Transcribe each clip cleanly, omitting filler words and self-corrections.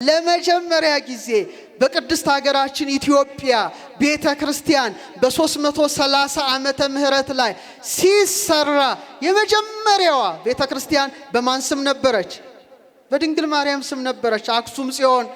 ለመጀመሪያ ጊዜ በቅድስት ሀገራችን ኢትዮጵያ ቤተ ክርስቲያን በ330 ዓመተ ምህረት ላይ ሲሰራ የመጀመሪያዋ ቤተ ክርስቲያን በማን ስም ነበረች? በድንግል ማርያም ስም ነበረች። አክሱም ጽዮን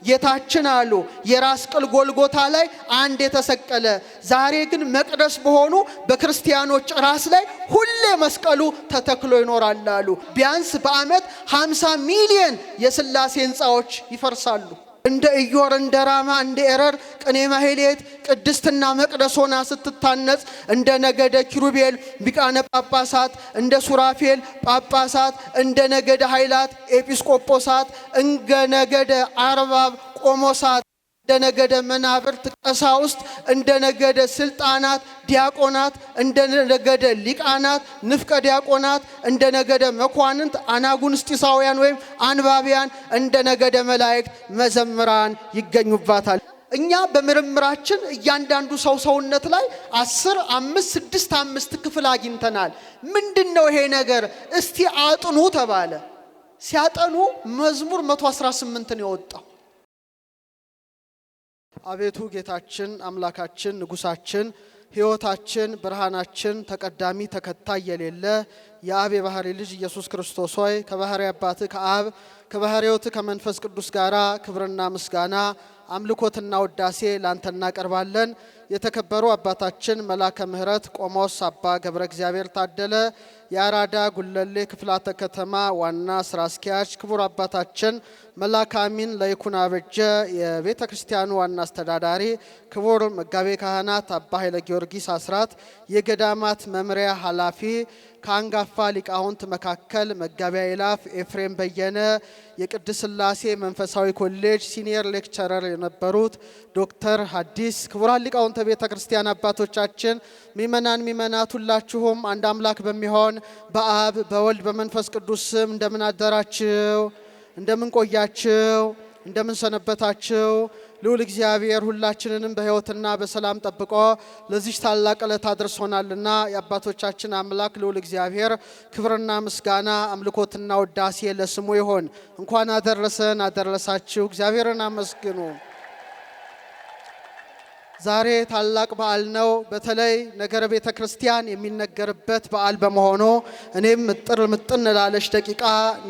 ጌታችን አሉ የራስ ቅል ጎልጎታ ላይ አንድ የተሰቀለ፣ ዛሬ ግን መቅደስ በሆኑ በክርስቲያኖች ራስ ላይ ሁሌ መስቀሉ ተተክሎ ይኖራል አሉ። ቢያንስ በአመት 50 ሚሊዮን የሥላሴ ሕንጻዎች ይፈርሳሉ። እንደ ኢዮር እንደ ራማ እንደ ኤረር ቅኔ ማህሌት ቅድስትና መቅደስ ሆና ስትታነጽ እንደ ነገደ ኪሩቤል ሊቃነ ጳጳሳት፣ እንደ ሱራፌል ጳጳሳት፣ እንደ ነገደ ኃይላት ኤጲስቆጶሳት፣ እንደ ነገደ አርባብ ቆሞሳት፣ እንደ ነገደ መናብርት ቀሳውስት፣ እንደ ነገደ ስልጣናት ዲያቆናት፣ እንደ ነገደ ሊቃናት ንፍቀ ዲያቆናት፣ እንደ ነገደ መኳንንት አናጉንስጢሳውያን ወይም አንባቢያን፣ እንደ ነገደ መላእክት መዘምራን ይገኙባታል። እኛ በምርምራችን እያንዳንዱ ሰውነት ላይ 10፣ 5፣ 6፣ 5 ክፍል አግኝተናል። ምንድነው ይሄ ነገር? እስቲ አጥኑ ተባለ። ሲያጠኑ መዝሙር 118 ነው የወጣው። አቤቱ ጌታችን አምላካችን ንጉሳችን ሕይወታችን ብርሃናችን ተቀዳሚ ተከታይ የሌለ የአብ የባህሪ ልጅ ኢየሱስ ክርስቶስ ሆይ ከባህሪ አባት ከአብ ከባህሪ ሕይወት ከመንፈስ ቅዱስ ጋራ ክብርና ምስጋና አምልኮትና ውዳሴ ላንተ እናቀርባለን። የተከበሩ አባታችን መላከ ምህረት ቆሞስ አባ ገብረ እግዚአብሔር ታደለ የአራዳ ጉለሌ ክፍላተ ከተማ ዋና ስራ አስኪያጅ፣ ክቡር አባታችን መላከ አሚን ለይኩን አበጀ የቤተ ክርስቲያኑ ዋና አስተዳዳሪ፣ ክቡር መጋቤ ካህናት አባ ኃይለ ጊዮርጊስ አስራት የገዳማት መምሪያ ኃላፊ፣ ከአንጋፋ ሊቃውንት መካከል መጋቤ ይላፍ ኤፍሬም በየነ የቅድስት ሥላሴ መንፈሳዊ ኮሌጅ ሲኒየር ሌክቸረር የነበሩት ዶክተር ሐዲስ፣ ክቡራን ሊቃውንተ ቤተ ክርስቲያን አባቶቻችን፣ ሚመናን ሚመናት ሁላችሁም አንድ አምላክ በሚሆን በአብ በወልድ በመንፈስ ቅዱስ ስም እንደምን አደራችሁ? እንደምን ቆያችሁ? እንደምን ሰነበታችሁ? ልዑል እግዚአብሔር ሁላችንንም በሕይወትና በሰላም ጠብቆ ለዚህ ታላቅ ዕለት አድርሶናልና የአባቶቻችን አምላክ ልዑል እግዚአብሔር ክብርና ምስጋና አምልኮትና ውዳሴ ለስሙ ይሆን። እንኳን አደረሰን አደረሳችሁ። እግዚአብሔርን አመስግኑ። ዛሬ ታላቅ በዓል ነው። በተለይ ነገረ ቤተ ክርስቲያን የሚነገርበት በዓል በመሆኑ እኔም ምጥን ላለች ደቂቃ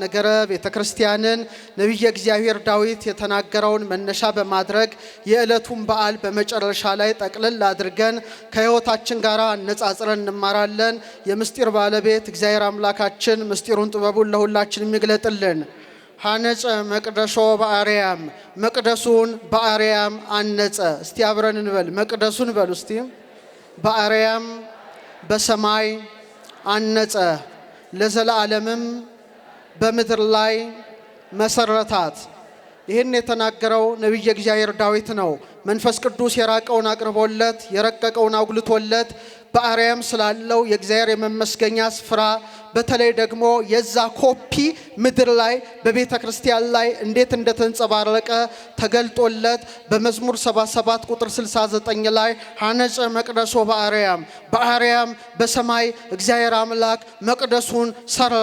ነገረ ቤተ ክርስቲያንን ነቢየ እግዚአብሔር ዳዊት የተናገረውን መነሻ በማድረግ የዕለቱን በዓል በመጨረሻ ላይ ጠቅልል አድርገን ከሕይወታችን ጋር አነጻጽረን እንማራለን። የምስጢር ባለቤት እግዚአብሔር አምላካችን ምስጢሩን ጥበቡን ለሁላችን የሚግለጥልን። ሐነጸ መቅደሶ በአርያም መቅደሱን በአርያም አነጸ። እስቲ አብረን እንበል መቅደሱን በሉ እስቲ። በአርያም በሰማይ አነጸ ለዘላለምም በምድር ላይ መሰረታት። ይህን የተናገረው ነቢየ እግዚአብሔር ዳዊት ነው። መንፈስ ቅዱስ የራቀውን አቅርቦለት የረቀቀውን አጉልቶለት በአርያም ስላለው የእግዚአብሔር የመመስገኛ ስፍራ በተለይ ደግሞ የዛ ኮፒ ምድር ላይ በቤተ ክርስቲያን ላይ እንዴት እንደተንጸባረቀ ተገልጦለት በመዝሙር 77 ቁጥር 69 ላይ ሐነጸ መቅደሶ በአርያም በአርያም በሰማይ እግዚአብሔር አምላክ መቅደሱን ሰራ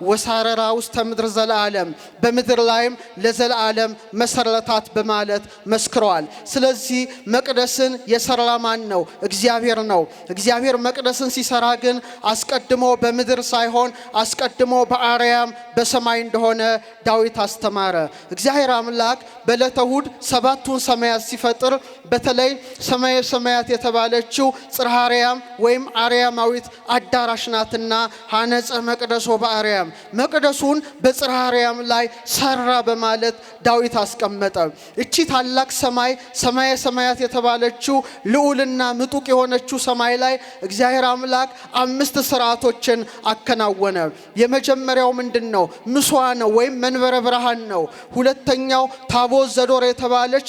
ወሳረራ ውስተ ምድር ዘለዓለም በምድር ላይም ለዘላለም መሰረታት በማለት መስክሯል። ስለዚህ መቅደስን የሰራ ማን ነው? እግዚአብሔር ነው። እግዚአብሔር መቅደስን ሲሰራ ግን አስቀድሞ በምድር ሳይሆን አስቀድሞ በአርያም በሰማይ እንደሆነ ዳዊት አስተማረ። እግዚአብሔር አምላክ በዕለተ እሑድ ሰባቱን ሰማያት ሲፈጥር በተለይ ሰማየ ሰማያት የተባለችው ጽርሐ አርያም ወይም አርያማዊት አዳራሽ ናትና ሐነጸ መቅደሶ በአርያም መቅደሱን በጽርሐ አርያም ላይ ሰራ በማለት ዳዊት አስቀመጠ። እቺ ታላቅ ሰማይ ሰማየ ሰማያት የተባለችው ልዑልና ምጡቅ የሆነችው ሰማይ ላይ እግዚአብሔር አምላክ 5 ስርዓቶችን አከናወነ። የመጀመሪያው ምንድነው? ምስዋዕ ነው ወይም መንበረ ብርሃን ነው። ሁለተኛው ታቦት ዘዶር የተባለች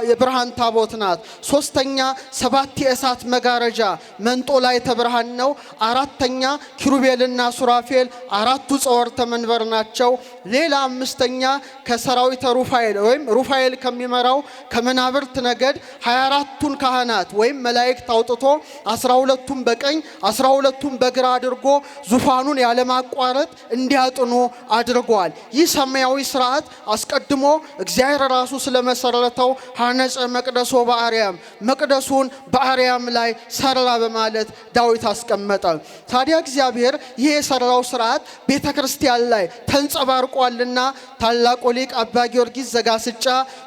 የብርሃን ታቦት ናት። ሶስተኛ 7 የእሳት መጋረጃ መንጦላዕተ ብርሃን ነው። አራተኛ ኪሩቤልና ሱራፌል 4ቱ ጸወርተ መንበር ናቸው። ሌላ አምስተኛ ከሰራዊተ ሩፋኤል ወይም ሩፋኤል ከሚመራው ከመናብርት ነገድ 24ቱን ካህናት ወይም መላእክት አውጥቶ 12 12ቱን በቀኝ 12ቱን በግራ አድርጎ ዙፋኑን ያለማቋረጥ እንዲያጥኑ አድርጓል። ይህ ሰማያዊ ሥርዓት አስቀድሞ እግዚአብሔር ራሱ ስለመሰረተው ሐነጸ መቅደሶ በአርያም መቅደሱን በአርያም ላይ ሰራ በማለት ዳዊት አስቀመጠ። ታዲያ እግዚአብሔር ይህ የሰራው ሥርዓት ቤተክርስቲያን ላይ ተንጸባርቋልና ታላቁ ሊቅ አባ ጊዮርጊስ ዘጋስጫ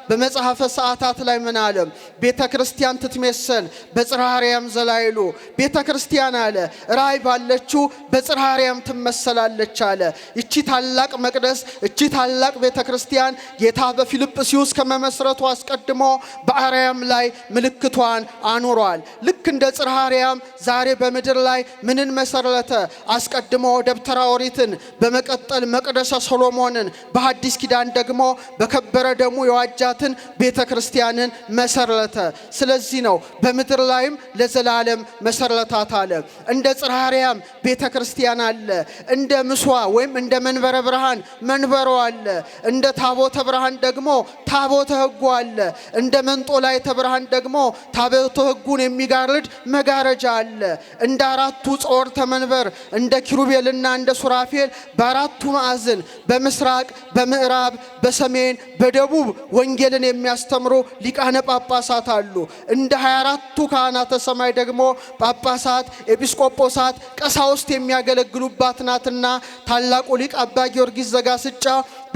በመጽሐፈ ሰዓታት ላይ ምን አለ? ቤተክርስቲያን ትትመሰል በጽርሐ አርያም ዘላይሉ ቤተክርስቲያን አለ ራእይ ባለችው በጽርሐ አርያም ትመሰላለች አለ። እቺ ታላቅ መቅደስ እቺ ታላቅ ቤተክርስቲያን ጌታ በፊልጵስዩስ ከመመስረቱ አስቀድሞ በአርያም ላይ ምልክቷን አኑሯል። ልክ እንደ ጽርሐ አርያም ዛሬ በምድር ላይ ምንን መሰረተ? አስቀድሞ ደብተራ ኦሪትን በመቀጠል መቅደሰ ሰሎሞንን በሐዲስ ኪዳን ደግሞ በከበረ ደሙ የዋጃትን ቤተክርስቲያንን መሰረተ። ስለዚህ ነው በምድር ላይም ለዘላለም መሰረታት አለ። እንደ ጽርሐ አርያም ቤተክርስቲያን አለ። እንደ ምስዋ ወይም እንደ መንበረ ብርሃን መንበሮ አለ። እንደ ታቦተ ብርሃን ደግሞ ታቦተ ሕጉ አለ። እንደ መንጦላዕተ ብርሃን ደግሞ ታቦተ ሕጉን የሚጋርድ መጋረጃ አለ። እንደ አራቱ ጾርተ መንበር እንደ ኪሩቤልና እንደ ሱራፌል በአራቱ ማዕዘን በምስራቅ በምዕራብ በሰሜን በደቡብ ወንጌልን የሚያስተምሩ ሊቃነ ጳጳሳት አሉ። እንደ 24ቱ ካህናተ ሰማይ ደግሞ ጳጳሳት፣ ኤጲስቆጶሳት፣ ቀሳውስት የሚያገለግሉባት ናትና ታላቁ ሊቅ አባ ጊዮርጊስ ዘጋስጫ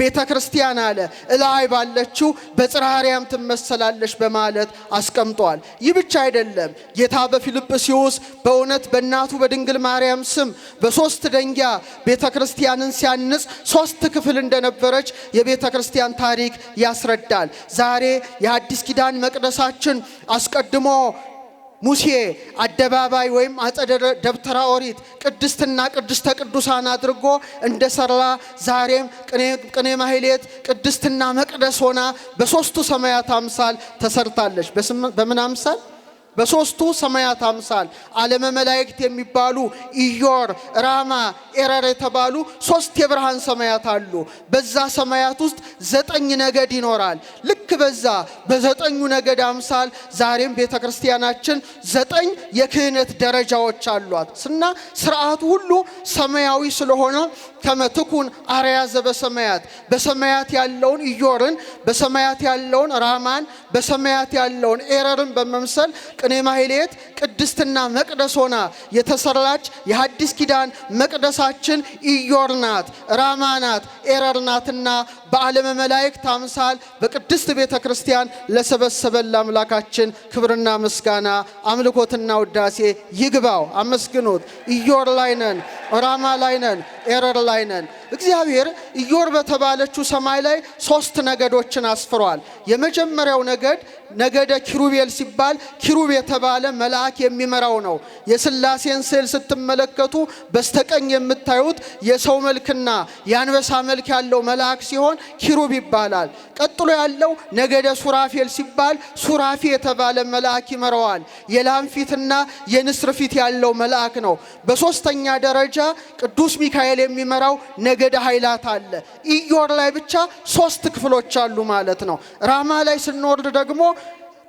ቤተክርስቲያን አለ እላይ ባለችው በጽርሐ አርያም ትመሰላለች በማለት አስቀምጧል። ይህ ብቻ አይደለም። ጌታ በፊልጵስዩስ በእውነት በእናቱ በድንግል ማርያም ስም በሶስት ደንጊያ ቤተክርስቲያንን ሲያንጽ ሶስት ክፍል እንደነበረች የቤተክርስቲያን ታሪክ ያስረዳል። ዛሬ የሐዲስ ኪዳን መቅደሳችን አስቀድሞ ሙሴ አደባባይ ወይም አጸደ ደብተራ ኦሪት ቅድስትና ቅድስተ ቅዱሳን አድርጎ እንደሰራ ዛሬም ቅኔ ማህሌት ቅድስትና መቅደስ ሆና በሶስቱ ሰማያት አምሳል ተሰርታለች። በምን አምሳል? በሶስቱ ሰማያት አምሳል ዓለመ መላእክት የሚባሉ ኢዮር፣ ራማ፣ ኤረር የተባሉ ሶስት የብርሃን ሰማያት አሉ። በዛ ሰማያት ውስጥ 9 ነገድ ይኖራል። ልክ በዛ በ9ኙ ነገድ አምሳል ዛሬም ቤተክርስቲያናችን 9 የክህነት ደረጃዎች አሏት እና ስርዓቱ ሁሉ ሰማያዊ ስለሆነ ከመትኩን አርያ ዘበሰማያት በሰማያት ያለውን ኢዮርን በሰማያት ያለውን ራማን በሰማያት ያለውን ኤረርን በመምሰል ቅኔ ማህሌት ቅድስትና መቅደስ ሆና የተሰራች የሐዲስ ኪዳን መቅደሳችን ኢዮር ናት፣ ራማ ናት፣ ኤረር ናትና በዓለመ መላእክት አምሳል በቅድስት ቤተክርስቲያን ለሰበሰበን አምላካችን ክብርና ምስጋና አምልኮትና ውዳሴ ይግባው። አመስግኑት። ኢዮር ላይ ነን፣ ራማ ላይ ነን፣ ኤረር ላይ ነን። እግዚአብሔር ኢዮር በተባለችው ሰማይ ላይ 3 ነገዶችን አስፍሯል። የመጀመሪያው ነገደ ኪሩቤል ሲባል ኪሩብ የተባለ መልአክ የሚመራው ነው። የሥላሴን ስዕል ስትመለከቱ በስተቀኝ የምታዩት የሰው መልክና የአንበሳ መልክ ያለው መልአክ ሲሆን ኪሩብ ይባላል። ቀጥሎ ያለው ነገደ ሱራፌል ሲባል ሱራፊ የተባለ መልአክ ይመራዋል። የላም ፊትና የንስር ፊት ያለው መልአክ ነው። በሶስተኛ ደረጃ ቅዱስ ሚካኤል የሚመራው ነገደ ኃይላት አለ። ኢዮር ላይ ብቻ 3 ክፍሎች አሉ ማለት ነው። ራማ ላይ ስንወርድ ደግሞ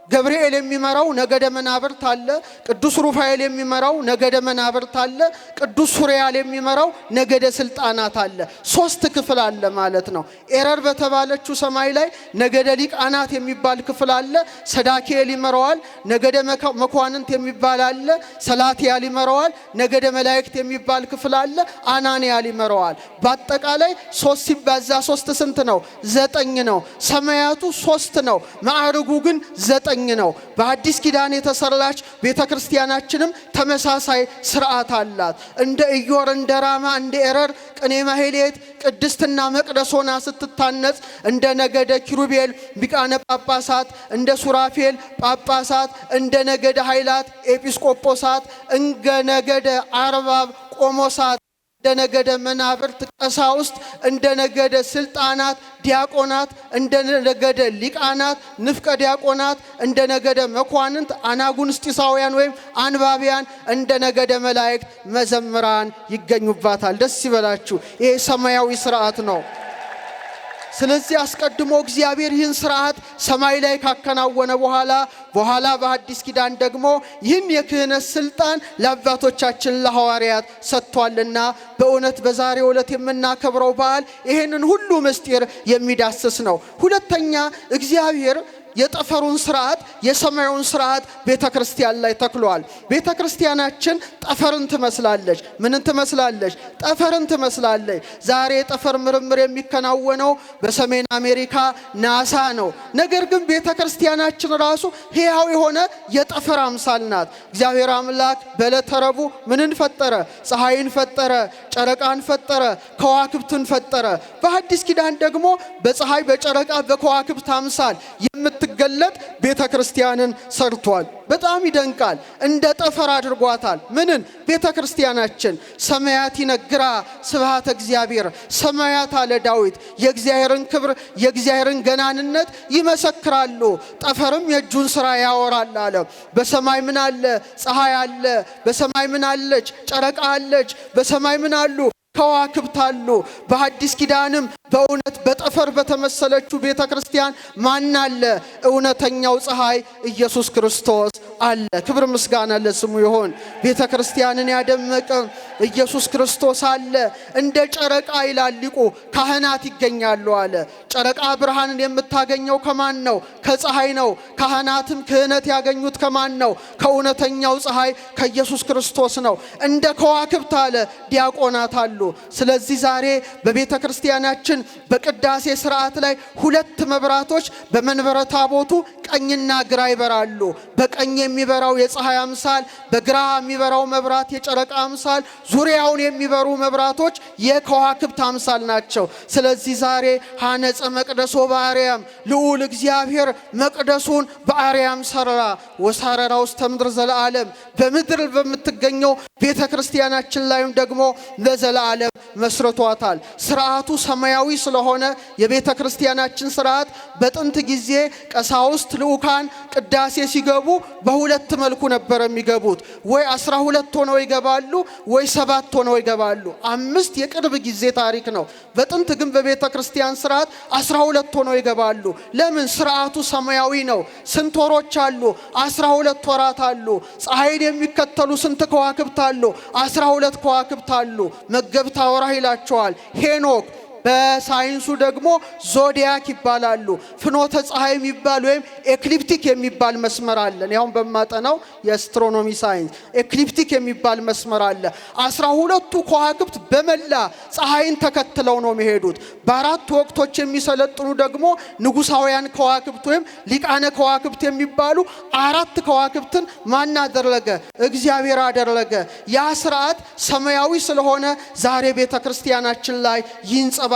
ገብርኤል የሚመራው ነገደ መናብርት አለ። ቅዱስ ሩፋኤል የሚመራው ነገደ መናብርት አለ። ቅዱስ ሱሪያል የሚመራው ነገደ ስልጣናት አለ። 3 ክፍል አለ ማለት ነው። ኤረር በተባለችው ሰማይ ላይ ነገደ ሊቃናት የሚባል ክፍል አለ። ሰዳኪኤል ይመራዋል። ነገደ መኳንንት የሚባል አለ። ሰላትያል ይመራዋል። ነገደ መላእክት የሚባል ክፍል አለ። አናንያል ይመራዋል። በአጠቃላይ 3 ሲባዛ 3 ስንት ነው? 9 ነው። ሰማያቱ 3 ነው። ማዕርጉ ግን 9 ነው። በአዲስ ኪዳን የተሰራች ቤተክርስቲያናችንም ተመሳሳይ ስርዓት አላት። እንደ ኢዮር እንደ ራማ እንደ ኤረር ቅኔ ማህሌት ቅድስትና መቅደስ ሆና ስትታነጽ እንደ ነገደ ኪሩቤል ሊቃነ ጳጳሳት፣ እንደ ሱራፌል ጳጳሳት፣ እንደ ነገደ ኃይላት ኤጲስቆጶሳት፣ እንደ ነገደ አርባብ ቆሞሳት፣ እንደ ነገደ መናብርት ቀሳውስት፣ እንደ ነገደ ስልጣናት ዲያቆናት፣ እንደ ነገደ ሊቃናት ንፍቀ ዲያቆናት፣ እንደ ነገደ መኳንንት አናጉንስጢሳውያን ወይም አንባቢያን፣ እንደ ነገደ መላእክት መዘምራን ይገኙባታል። ደስ ይበላችሁ። ይሄ ሰማያዊ ስርዓት ነው። ስለዚህ አስቀድሞ እግዚአብሔር ይህን ሥርዓት ሰማይ ላይ ካከናወነ በኋላ በአዲስ ኪዳን ደግሞ ይህን የክህነት ስልጣን ለአባቶቻችን ለሐዋርያት ሰጥቷልና በእውነት በዛሬው ዕለት የምናከብረው በዓል ይህንን ሁሉ ምስጢር የሚዳስስ ነው። ሁለተኛ እግዚአብሔር የጠፈሩን ሥርዓት የሰማዩን ሥርዓት ቤተክርስቲያን ላይ ተክሏል። ቤተክርስቲያናችን ጠፈርን ትመስላለች። ምንን ትመስላለች? ጠፈርን ትመስላለች። ዛሬ ጠፈር ምርምር የሚከናወነው በሰሜን አሜሪካ ናሳ ነው። ነገር ግን ቤተክርስቲያናችን ራሱ ሕያው የሆነ የጠፈር አምሳል ናት። እግዚአብሔር አምላክ በዕለተ ረቡዕ ምንን ፈጠረ? ፀሐይን ፈጠረ፣ ጨረቃን ፈጠረ፣ ከዋክብትን ፈጠረ። በአዲስ ኪዳን ደግሞ በፀሐይ በጨረቃ በከዋክብት አምሳል የምትገለጥ ቤተክርስቲያንን ሰርቷል። በጣም ይደንቃል። እንደ ጠፈር አድርጓታል። ምንን? ቤተክርስቲያናችን። ሰማያት ይነግራ ስብሐተ እግዚአብሔር፣ ሰማያት አለ ዳዊት የእግዚአብሔርን ክብር የእግዚአብሔርን ገናንነት ይመሰክራሉ፣ ጠፈርም የእጁን ሥራ ያወራል አለ። በሰማይ ምን አለ? ፀሐይ አለ። በሰማይ ምን አለች? ጨረቃ አለች። በሰማይ ምን አሉ? ከዋክብት አሉ። በአዲስ ኪዳንም በእውነት በጠፈር በተመሰለችው ቤተክርስቲያን ማን አለ? እውነተኛው ፀሐይ ኢየሱስ ክርስቶስ አለ። ክብር ምስጋና ለስሙ ይሁን። ቤተክርስቲያንን ያደመቀ ኢየሱስ ክርስቶስ አለ። እንደ ጨረቃ ይላል ሊቁ ካህናት ይገኛሉ አለ። ጨረቃ ብርሃንን የምታገኘው ከማን ነው? ከፀሐይ ነው። ካህናትም ክህነት ያገኙት ከማን ነው? ከእውነተኛው ፀሐይ ከኢየሱስ ክርስቶስ ነው። እንደ ከዋክብት አለ ዲያቆናት አሉ። ስለዚህ ዛሬ በቤተ ክርስቲያናችን በቅዳሴ ሥርዓት ላይ ሁለት መብራቶች በመንበረ ታቦቱ ቀኝና ግራ ይበራሉ። በቀኝ የሚበራው የፀሐይ አምሳል፣ በግራ የሚበራው መብራት የጨረቃ አምሳል፣ ዙሪያውን የሚበሩ መብራቶች የከዋክብት አምሳል ናቸው። ስለዚህ ዛሬ ሐነጸ መቅደሶ በአርያም ልዑል እግዚአብሔር መቅደሱን በአርያም ሰራ ወሳረራ ውስተ ምድር ዘለዓለም በምድር በምትገኘው ቤተ ክርስቲያናችን ላይም ደግሞ ለዘላለም መስርቷታል። ሥርዓቱ ሰማያዊ ስለሆነ የቤተ ክርስቲያናችን ሥርዓት በጥንት ጊዜ ቀሳውስት ልዑካን ቅዳሴ ሲገቡ በሁለት መልኩ ነበር የሚገቡት። ወይ 12 ሆነው ይገባሉ፣ ወይ 7 ሆነው ይገባሉ። 5 የቅርብ ጊዜ ታሪክ ነው። በጥንት ግን በቤተ ክርስቲያን ሥርዓት 12 ሆነው ይገባሉ። ለምን? ሥርዓቱ ሰማያዊ ነው። ስንት ወሮች አሉ? 12 ወራት አሉ። ፀሐይን የሚከተሉ ስንት ከዋክብት አሉ? 12 ከዋክብት አሉ። መገብታ ወርሃ ይላቸዋል። ሄኖክ በሳይንሱ ደግሞ ዞዲያክ ይባላሉ። ፍኖተ ፀሐይ የሚባል ወይም ኤክሊፕቲክ የሚባል መስመር አለ። ያውም በማጠናው የአስትሮኖሚ ሳይንስ ኤክሊፕቲክ የሚባል መስመር አለ። 12ቱ ከዋክብት በመላ ፀሐይን ተከትለው ነው የሚሄዱት። በአራት ወቅቶች የሚሰለጥኑ ደግሞ ንጉሳውያን ከዋክብት ወይም ሊቃነ ከዋክብት የሚባሉ 4 ከዋክብትን ማን አደረገ? እግዚአብሔር አደረገ። ያ ሥርዓት ሰማያዊ ስለሆነ ዛሬ ቤተ ክርስቲያናችን ላይ ይንጸባረቃል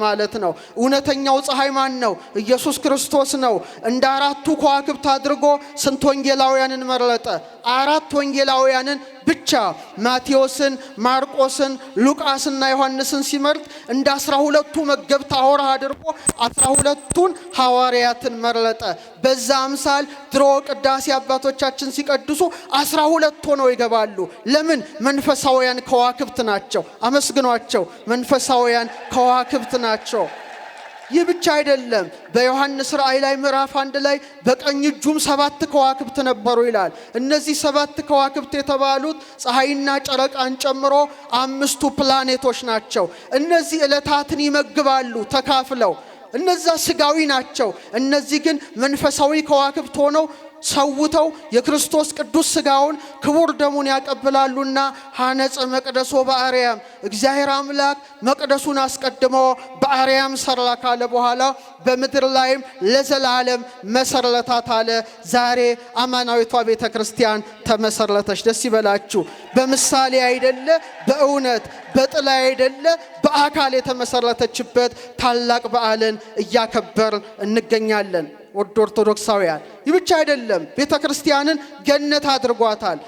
ማለት ነው። እውነተኛው ፀሐይ ማን ነው? ኢየሱስ ክርስቶስ ነው። እንደ 4ቱ ከዋክብት አድርጎ ስንት ወንጌላውያንን መረጠ? 4 ወንጌላውያንን ብቻ ማቴዎስን፣ ማርቆስን፣ ሉቃስና ዮሐንስን ሲመርጥ እንደ 12ቱ መገብታ ወርሃ አድርጎ 12ቱን ሐዋርያትን መረጠ። በዛ አምሳል ድሮ ቅዳሴ አባቶቻችን ሲቀድሱ 12 ሆነው ይገባሉ። ለምን? መንፈሳውያን ከዋክብት ናቸው። አመስግኗቸው። መንፈሳውያን ከዋክብት ናቸው። ይህ ብቻ አይደለም። በዮሐንስ ራእይ ላይ ምዕራፍ 1 ላይ በቀኝ እጁም 7 ከዋክብት ነበሩ ይላል። እነዚህ 7 ከዋክብት የተባሉት ፀሐይና ጨረቃን ጨምሮ 5ቱ ፕላኔቶች ናቸው። እነዚህ ዕለታትን ይመግባሉ ተካፍለው። እነዛ ስጋዊ ናቸው። እነዚህ ግን መንፈሳዊ ከዋክብት ሆነው ሰውተው የክርስቶስ ቅዱስ ሥጋውን ክቡር ደሙን ያቀብላሉና ሐነጸ መቅደሶ በአርያም እግዚአብሔር አምላክ መቅደሱን አስቀድሞ በአርያም ሰራ ካለ በኋላ በምድር ላይም ለዘላለም መሰረታት አለ። ዛሬ አማናዊቷ ቤተ ክርስቲያን ተመሰረተች። ደስ ይበላችሁ። በምሳሌ አይደለ፣ በእውነት በጥላ አይደለ፣ በአካል የተመሰረተችበት ታላቅ በዓልን እያከበር እንገኛለን። ወደ ኦርቶዶክሳውያን ይህ ብቻ አይደለም። ቤተ ክርስቲያንን ገነት አድርጓታል።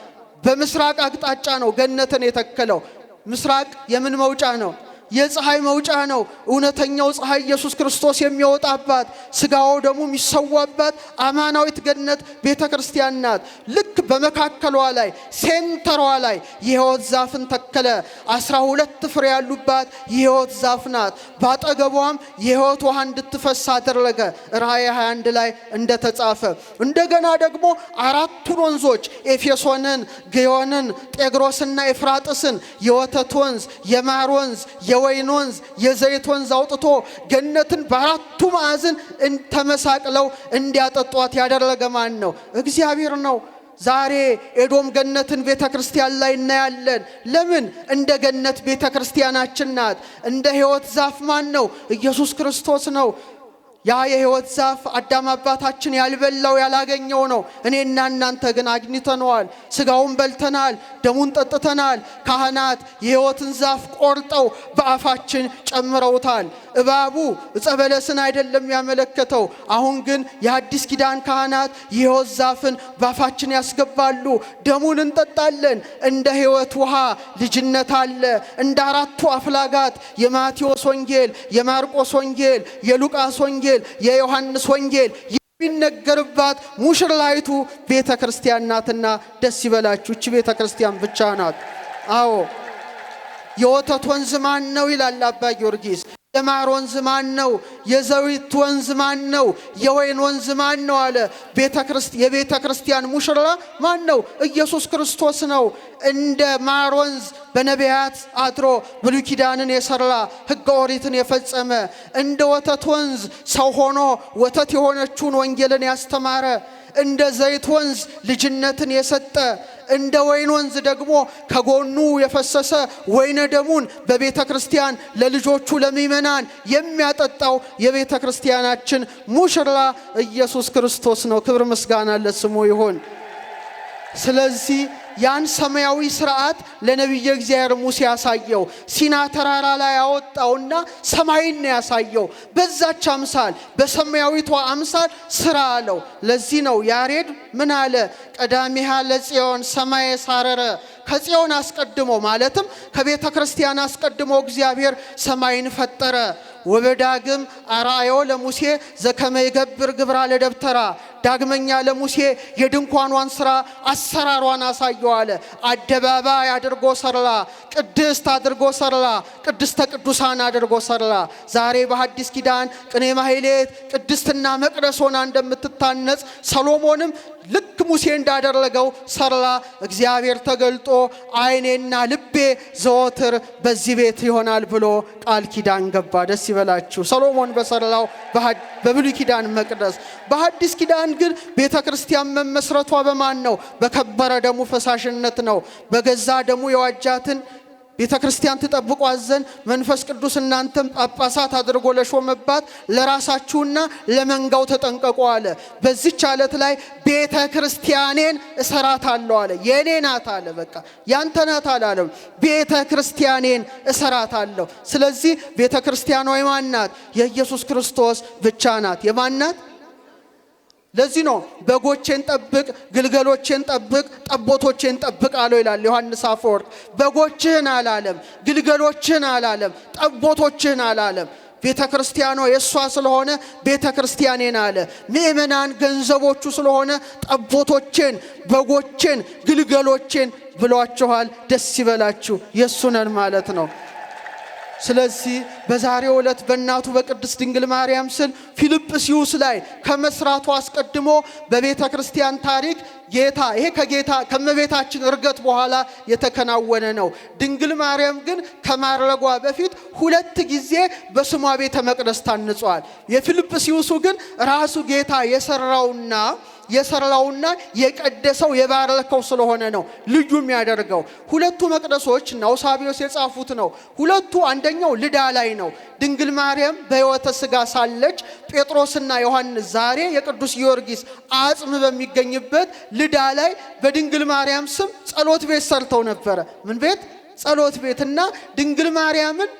በምስራቅ አቅጣጫ ነው ገነትን የተከለው። ምስራቅ የምን መውጫ ነው? የፀሐይ መውጫ ነው። እውነተኛው ፀሐይ ኢየሱስ ክርስቶስ የሚወጣባት ስጋው ደግሞ የሚሰዋባት አማናዊት ገነት ቤተክርስቲያን ናት። ልክ በመካከሏ ላይ ሴንተሯ ላይ የሕይወት ዛፍን ተከለ። 12 ፍሬ ያሉባት የሕይወት ዛፍ ናት። ባጠገቧም የሕይወት ውሃ እንድትፈስ አደረገ። ራእይ 21 ላይ እንደተጻፈ እንደገና ደግሞ አራቱን ወንዞች ኤፌሶንን፣ ግዮንን፣ ጤግሮስና ኤፍራጥስን የወተት ወንዝ፣ የማር ወንዝ፣ የወይን ወንዝ፣ የዘይት ወንዝ አውጥቶ ገነትን በአራቱ ማዕዘን ተመሳቅለው እንዲያጠጧት ያደረገ ማን ነው? እግዚአብሔር ነው። ዛሬ ኤዶም ገነትን ቤተክርስቲያን ላይ እናያለን። ለምን? እንደ ገነት ቤተክርስቲያናችን ናት። እንደ ሕይወት ዛፍ ማን ነው? ኢየሱስ ክርስቶስ ነው። ያ የሕይወት ዛፍ አዳም አባታችን ያልበላው ያላገኘው ነው። እኔና እናንተ ግን አግኝተነዋል። ስጋውን በልተናል፣ ደሙን ጠጥተናል። ካህናት የሕይወትን ዛፍ ቆርጠው በአፋችን ጨምረውታል። እባቡ ዕፀ በለስን አይደለም ያመለከተው። አሁን ግን የአዲስ ኪዳን ካህናት የሕይወት ዛፍን በአፋችን ያስገባሉ። ደሙን እንጠጣለን። እንደ ሕይወት ውሃ ልጅነት አለ። እንደ አራቱ አፍላጋት የማቴዎስ ወንጌል፣ የማርቆስ ወንጌል፣ የሉቃስ ወንጌል፣ የዮሐንስ ወንጌል የሚነገርባት ሙሽራይቱ ቤተክርስቲያን ናትና ደስ ይበላችሁ። እቺ ቤተክርስቲያን ብቻ ናት። አዎ የወተት ወንዝ ማን ነው ይላል አባ ጊዮርጊስ። የማር ወንዝ ማን ነው? የዘይት ወንዝ ማን ነው? የወይን ወንዝ ማን ነው አለ። የቤተክርስቲያን ሙሽራ ማን ነው? ኢየሱስ ክርስቶስ ነው። እንደ ማር ወንዝ በነቢያት አድሮ ብሉይ ኪዳንን የሰራ ሕገ ኦሪትን የፈጸመ፣ እንደ ወተት ወንዝ ሰው ሆኖ ወተት የሆነችውን ወንጌልን ያስተማረ፣ እንደ ዘይት ወንዝ ልጅነትን የሰጠ፣ እንደ ወይን ወንዝ ደግሞ ከጎኑ የፈሰሰ ወይነ ደሙን በቤተ ክርስቲያን ለልጆቹ ለሚመናን የሚያጠጣው የቤተ ክርስቲያናችን ሙሽራ ኢየሱስ ክርስቶስ ነው። ክብር ምስጋና ለስሙ ይሁን። ስለዚህ ያን ሰማያዊ ሥርዓት ለነቢየ እግዚአብሔር ሙሴ ያሳየው ሲና ተራራ ላይ ያወጣውና ሰማይን ያሳየው። በዛች አምሳል በሰማያዊቷ አምሳል ስራ አለው። ለዚህ ነው ያሬድ ምን አለ? ቀዳሚሃ ለጽዮን ሰማየ ሳረረ። ከጽዮን አስቀድሞ ማለትም ከቤተ ክርስቲያን አስቀድሞ እግዚአብሔር ሰማይን ፈጠረ። ወበዳግም አርአዮ ለሙሴ ዘከመ ይገብር ግብራ ለደብተራ። ዳግመኛ ለሙሴ የድንኳኗን ስራ አሰራሯን አሳየው አለ። አደባባይ አድርጎ ሰራ፣ ቅድስት አድርጎ ሰራ፣ ቅድስተ ቅዱሳን አድርጎ ሰራ። ዛሬ በሐዲስ ኪዳን ቅኔ ማህሌት ቅድስትና መቅደስ ሆና እንደምትታነጽ ሰሎሞንም ልክ ሙሴ እንዳደረገው ሰራ። እግዚአብሔር ተገልጦ ዓይኔና ልቤ ዘወትር በዚህ ቤት ይሆናል ብሎ ቃል ኪዳን ገባ። ደስ ይበላችሁ። ሰሎሞን በሰራው በብሉይ ኪዳን መቅደስ። በሐዲስ ኪዳን ግን ቤተ ክርስቲያን መመስረቷ በማን ነው? በከበረ ደሙ ፈሳሽነት ነው። በገዛ ደሙ የዋጃትን ቤተ ክርስቲያን ትጠብቋት ዘንድ መንፈስ ቅዱስ እናንተም ጳጳሳት አድርጎ ለሾመባት ለራሳችሁና ለመንጋው ተጠንቀቁ አለ። በዚች ዓለት ላይ ቤተ ክርስቲያኔን እሰራታለሁ አለ። የኔ ናት አለ። በቃ ያንተ ናት አላለም። ቤተ ክርስቲያኔን እሰራታለሁ። ስለዚህ ቤተ ክርስቲያኗ የማን ናት? የኢየሱስ ክርስቶስ ብቻ ናት። የማን ናት? ለዚህ ነው በጎቼን ጠብቅ፣ ግልገሎቼን ጠብቅ፣ ጠቦቶቼን ጠብቅ አለው ይላል ዮሐንስ አፈወርቅ። በጎችህን አላለም፣ ግልገሎችህን አላለም፣ ጠቦቶችህን አላለም። ቤተ ክርስቲያኗ የእሷ ስለሆነ ቤተ ክርስቲያኔን አለ። ምእመናን ገንዘቦቹ ስለሆነ ጠቦቶቼን፣ በጎቼን፣ ግልገሎቼን ብሏችኋል። ደስ ይበላችሁ። የእሱ ነን ማለት ነው። ስለዚህ በዛሬው ዕለት በእናቱ በቅድስት ድንግል ማርያም ስል ፊልጵስዩስ ላይ ከመስራቱ አስቀድሞ በቤተ ክርስቲያን ታሪክ ጌታ ይሄ ከመቤታችን እርገት በኋላ የተከናወነ ነው። ድንግል ማርያም ግን ከማረጓ በፊት 2 ጊዜ በስሟ ቤተ መቅደስ ታንጿል። የፊልጵስዩሱ ግን ራሱ ጌታ የሰራውና የቀደሰው የባረከው ስለሆነ ነው ልዩ የሚያደርገው። 2ቱ መቅደሶች ናውሳቢዮስ የጻፉት ነው። 2ቱ አንደኛው ልዳ ላይ ነው። ድንግል ማርያም በሕይወተ ሥጋ ሳለች ጴጥሮስና ዮሐንስ ዛሬ የቅዱስ ጊዮርጊስ አጽም በሚገኝበት ልዳ ላይ በድንግል ማርያም ስም ጸሎት ቤት ሰርተው ነበረ። ምን ቤት? ጸሎት ቤትና ድንግል ማርያምን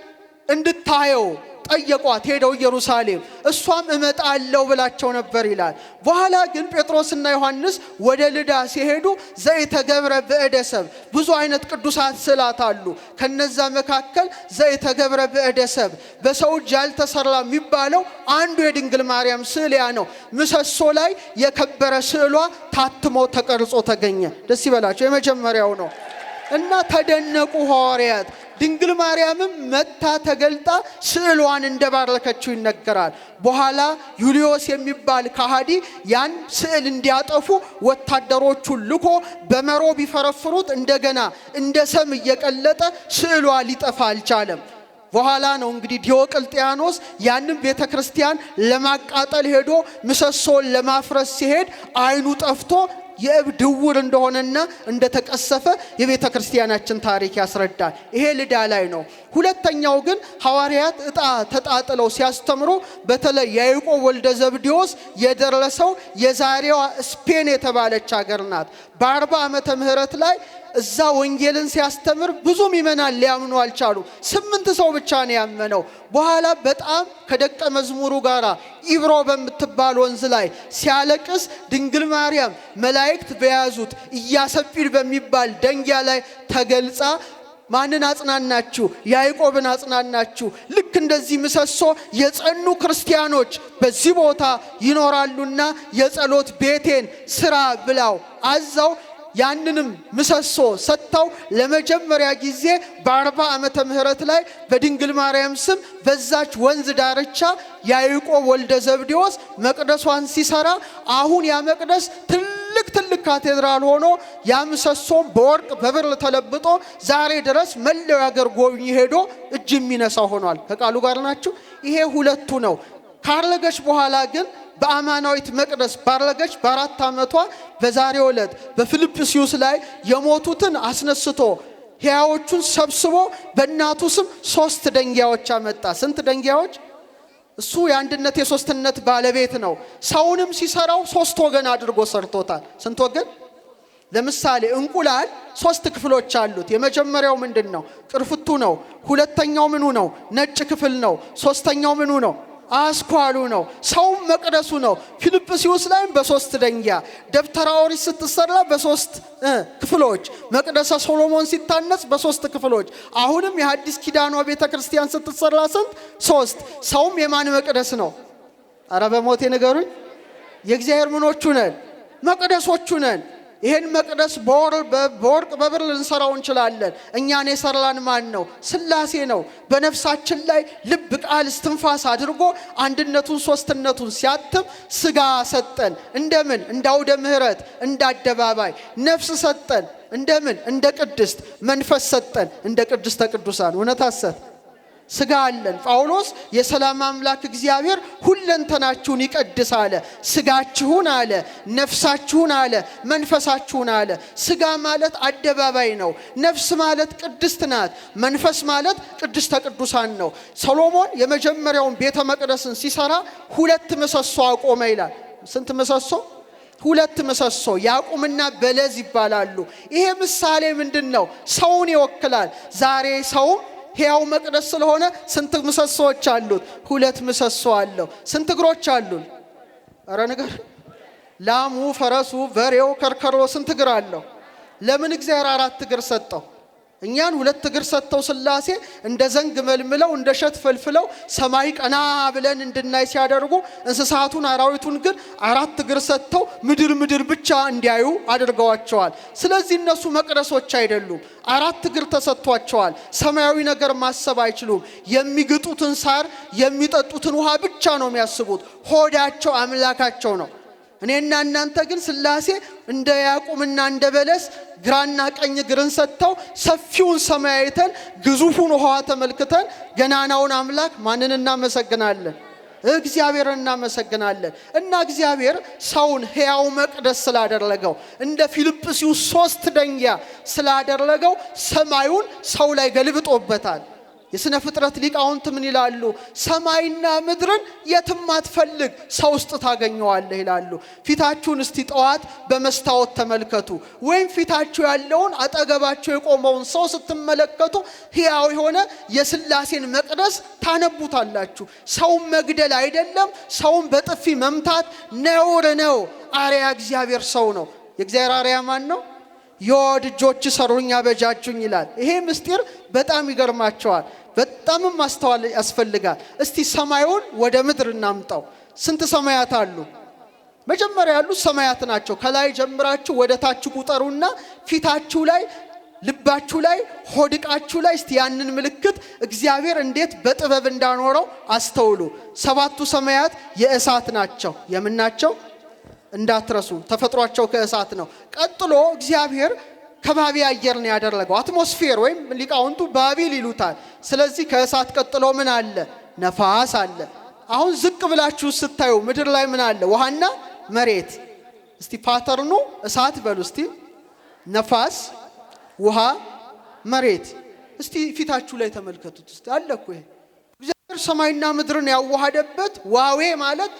እንድታየው ጠየቋት ሄደው ኢየሩሳሌም። እሷም እመጣለሁ ብላቸው ነበር ይላል። በኋላ ግን ጴጥሮስና ዮሐንስ ወደ ልዳ ሲሄዱ ዘይተገብረ በእደ ሰብ ብዙ አይነት ቅዱሳት ስዕላት አሉ። ከነዛ መካከል ዘይተገብረ በእደ ሰብ በሰው እጅ ያልተሰራ የሚባለው አንዱ የድንግል ማርያም ስዕል ያ ነው። ምሰሶ ላይ የከበረ ስዕሏ ታትሞ ተቀርጾ ተገኘ። ደስ ይበላቸው። የመጀመሪያው ነው እና ተደነቁ ሐዋርያት። ድንግል ማርያምም መታ ተገልጣ ስዕሏን እንደባረከችው ይነገራል። በኋላ ዩልዮስ የሚባል ከሃዲ ያን ስዕል እንዲያጠፉ ወታደሮቹን ልኮ በመሮ ቢፈረፍሩት እንደገና እንደ ሰም እየቀለጠ ስዕሏ ሊጠፋ አልቻለም። በኋላ ነው እንግዲህ ዲዮቅልጥያኖስ ያንን ቤተክርስቲያን ለማቃጠል ሄዶ ምሰሶን ለማፍረስ ሲሄድ አይኑ ጠፍቶ የእብድ ዕውር እንደሆነና እንደተቀሰፈ የቤተ ክርስቲያናችን ታሪክ ያስረዳል። ይሄ ልዳ ላይ ነው። ሁለተኛው ግን ሐዋርያት ዕጣ ተጣጥለው ሲያስተምሩ በተለይ ያዕቆብ ወልደ ዘብዴዎስ የደረሰው የዛሬዋ ስፔን የተባለች ሀገር ናት። በ40 ዓመተ ምህረት ላይ እዛ ወንጌልን ሲያስተምር ብዙ ምእመናን ሊያምኑ አልቻሉ። 8 ሰው ብቻ ነው ያመነው። በኋላ በጣም ከደቀ መዝሙሩ ጋር ኢብሮ በምትባል ወንዝ ላይ ሲያለቅስ ድንግል ማርያም መላእክት በያዙት ኢያሰጲድ በሚባል ደንጊያ ላይ ተገልጻ ማንን አጽናናችሁ? ያዕቆብን አጽናናችሁ። ልክ እንደዚህ ምሰሶ የጸኑ ክርስቲያኖች በዚህ ቦታ ይኖራሉና የጸሎት ቤቴን ስራ ብላው አዛው ያንንም ምሰሶ ሰጥተው ለመጀመሪያ ጊዜ በ40 ዓመተ ምህረት ላይ በድንግል ማርያም ስም በዛች ወንዝ ዳርቻ ያዕቆብ ወልደ ዘብዴዎስ መቅደሷን ሲሰራ አሁን ያ መቅደስ ትልቅ ካቴድራል ሆኖ ያ ምሰሶም በወርቅ በብር ተለብጦ ዛሬ ድረስ መላው ያገር ጎብኚ ሄዶ እጅ የሚነሳ ሆኗል። ከቃሉ ጋር ናችሁ። ይሄ ሁለቱ ነው። ካረገች በኋላ ግን በአማናዊት መቅደስ ባረገች በ4 ዓመቷ በዛሬው ዕለት በፊልጵስዩስ ላይ የሞቱትን አስነስቶ ሕያዎቹን ሰብስቦ በእናቱ ስም 3 ደንጊያዎች አመጣ። ስንት ደንጊያዎች? እሱ የአንድነት የሶስትነት ባለቤት ነው። ሰውንም ሲሰራው 3 ወገን አድርጎ ሰርቶታል። ስንት ወገን? ለምሳሌ እንቁላል 3 ክፍሎች አሉት። የመጀመሪያው ምንድነው? ቅርፍቱ ነው። ሁለተኛው ምኑ ነው? ነጭ ክፍል ነው። ሶስተኛው ምኑ ነው? አስኳሉ ነው። ሰውም መቅደሱ ነው። ፊልጵስዩስ ላይም በ3 ደንጊያ፣ ደብተራ ኦሪት ስትሰራ በ3 ክፍሎች፣ መቅደሰ ሶሎሞን ሲታነጽ በ3 ክፍሎች፣ አሁንም የሐዲስ ኪዳኗ ቤተክርስቲያን ስትሰራ ስንት? 3። ሰውም የማን መቅደስ ነው? አረ በሞቴ ንገሩኝ። የእግዚአብሔር ምኖቹ ነን? መቅደሶቹ ነን። ይሄን መቅደስ በወርቅ በብር ልንሰራው እንችላለን። እኛን የሰራን ማን ነው? ሥላሴ ነው። በነፍሳችን ላይ ልብ ቃል እስትንፋስ አድርጎ አንድነቱን ሶስትነቱን ሲያትም ስጋ ሰጠን። እንደምን? እንደ አውደ ምሕረት እንደ አደባባይ። ነፍስ ሰጠን። እንደምን? እንደ ቅድስት። መንፈስ ሰጠን እንደ ቅድስተ ቅዱሳን። እውነት ሐሰት? ስጋ አለን። ጳውሎስ የሰላም አምላክ እግዚአብሔር ሁለንተናችሁን ይቀድስ አለ። ስጋችሁን አለ፣ ነፍሳችሁን አለ፣ መንፈሳችሁን አለ። ስጋ ማለት አደባባይ ነው። ነፍስ ማለት ቅድስት ናት። መንፈስ ማለት ቅድስተ ቅዱሳን ነው። ሰሎሞን የመጀመሪያውን ቤተ መቅደስን ሲሰራ 2 ምሰሶ አቆመ ይላል። ስንት ምሰሶ? 2 ምሰሶ። ያዕቆብና በለዝ ይባላሉ። ይሄ ምሳሌ ምንድነው? ሰውን ይወክላል። ዛሬ ሰው ሕያው መቅደስ ስለሆነ ስንት ምሰሶዎች አሉት? 2 ምሰሶ አለው። ስንት እግሮች አሉን? አረ ነገር ላሙ፣ ፈረሱ፣ በሬው፣ ከርከሮ ስንት እግር አለው? ለምን እግዚአብሔር 4 እግር ሰጠው? እኛን 2 እግር ሰጥተው ሥላሴ እንደ ዘንግ መልምለው እንደ ሸት ፈልፍለው ሰማይ ቀና ብለን እንድናይ ሲያደርጉ እንስሳቱን አራዊቱን ግን 4 እግር ሰጥተው ምድር ብቻ እንዲያዩ አድርገዋቸዋል። ስለዚህ እነሱ መቅደሶች አይደሉም። 4 እግር ተሰጥቷቸዋል። ሰማያዊ ነገር ማሰብ አይችሉም። የሚግጡትን ሳር የሚጠጡትን ውሃ ብቻ ነው የሚያስቡት። ሆዳቸው አምላካቸው ነው። እኔና እናንተ ግን ሥላሴ እንደ ያዕቆብና እንደ በለስ ግራና ቀኝ እግርን ሰጥተው ሰፊውን ሰማይ አይተን ግዙፉን ውሃ ተመልክተን ገናናውን አምላክ ማንን እናመሰግናለን? እግዚአብሔርን እናመሰግናለን። እና እግዚአብሔር ሰውን ሕያው መቅደስ ስላደረገው እንደ ፊልጵስዩስ 3 ደንጊያ ስላደረገው ሰማዩን ሰው ላይ ገልብጦበታል። የሥነ ፍጥረት ሊቃውንት ምን ይላሉ? ሰማይና ምድርን የትም አትፈልግ ሰው ውስጥ ታገኘዋለህ ይላሉ። ፊታችሁን እስቲ ጠዋት በመስታወት ተመልከቱ፣ ወይም ፊታችሁ ያለውን አጠገባችሁ የቆመውን ሰው ስትመለከቱ ሕያው የሆነ የሥላሴን መቅደስ ታነቡታላችሁ። ሰውን መግደል አይደለም፣ ሰውን በጥፊ መምታት ነውር ነው። አርያ እግዚአብሔር ሰው ነው። የእግዚአብሔር አርያ ማን ነው? የወድ እጆች ሰሩኝ አበጃጁኝ ይላል። ይሄ ምስጢር በጣም ይገርማቸዋል። በጣም ማስተዋል ያስፈልጋል። እስቲ ሰማዩን ወደ ምድር እናምጣው። ስንት ሰማያት አሉ? መጀመሪያ ያሉት ሰማያት ናቸው። ከላይ ጀምራችሁ ወደ ታች ቁጠሩና ፊታችሁ ላይ፣ ልባችሁ ላይ፣ ሆድቃችሁ ላይ እስቲ ያንን ምልክት እግዚአብሔር እንዴት በጥበብ እንዳኖረው አስተውሉ። ሰባቱ ሰማያት የእሳት ናቸው። የምን ናቸው? እንዳትረሱ፣ ተፈጥሯቸው ከእሳት ነው። ቀጥሎ እግዚአብሔር ከባቢ አየር ነው ያደረገው፣ አትሞስፌር ወይም ሊቃውንቱ ባቢል ይሉታል። ስለዚህ ከእሳት ቀጥሎ ምን አለ? ነፋስ አለ። አሁን ዝቅ ብላችሁ ስታዩ ምድር ላይ ምን አለ? ውሃና መሬት። እስቲ ፓተርኑ እሳት በሉ እስቲ፣ ነፋስ፣ ውሃ፣ መሬት። እስቲ ፊታችሁ ላይ ተመልከቱት እስቲ። አለ እኮ ይሄ እግዚአብሔር ሰማይና ምድርን ያዋሃደበት ዋዌ ማለት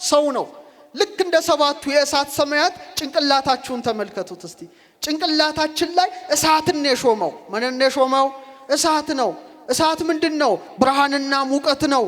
ሰው ነው። ልክ እንደ ሰባቱ የእሳት ሰማያት ጭንቅላታችሁን ተመልከቱት እስቲ። ጭንቅላታችን ላይ እሳትን የሾመው ማንን የሾመው? እሳት ነው። እሳት ምንድነው? ብርሃንና ሙቀት ነው።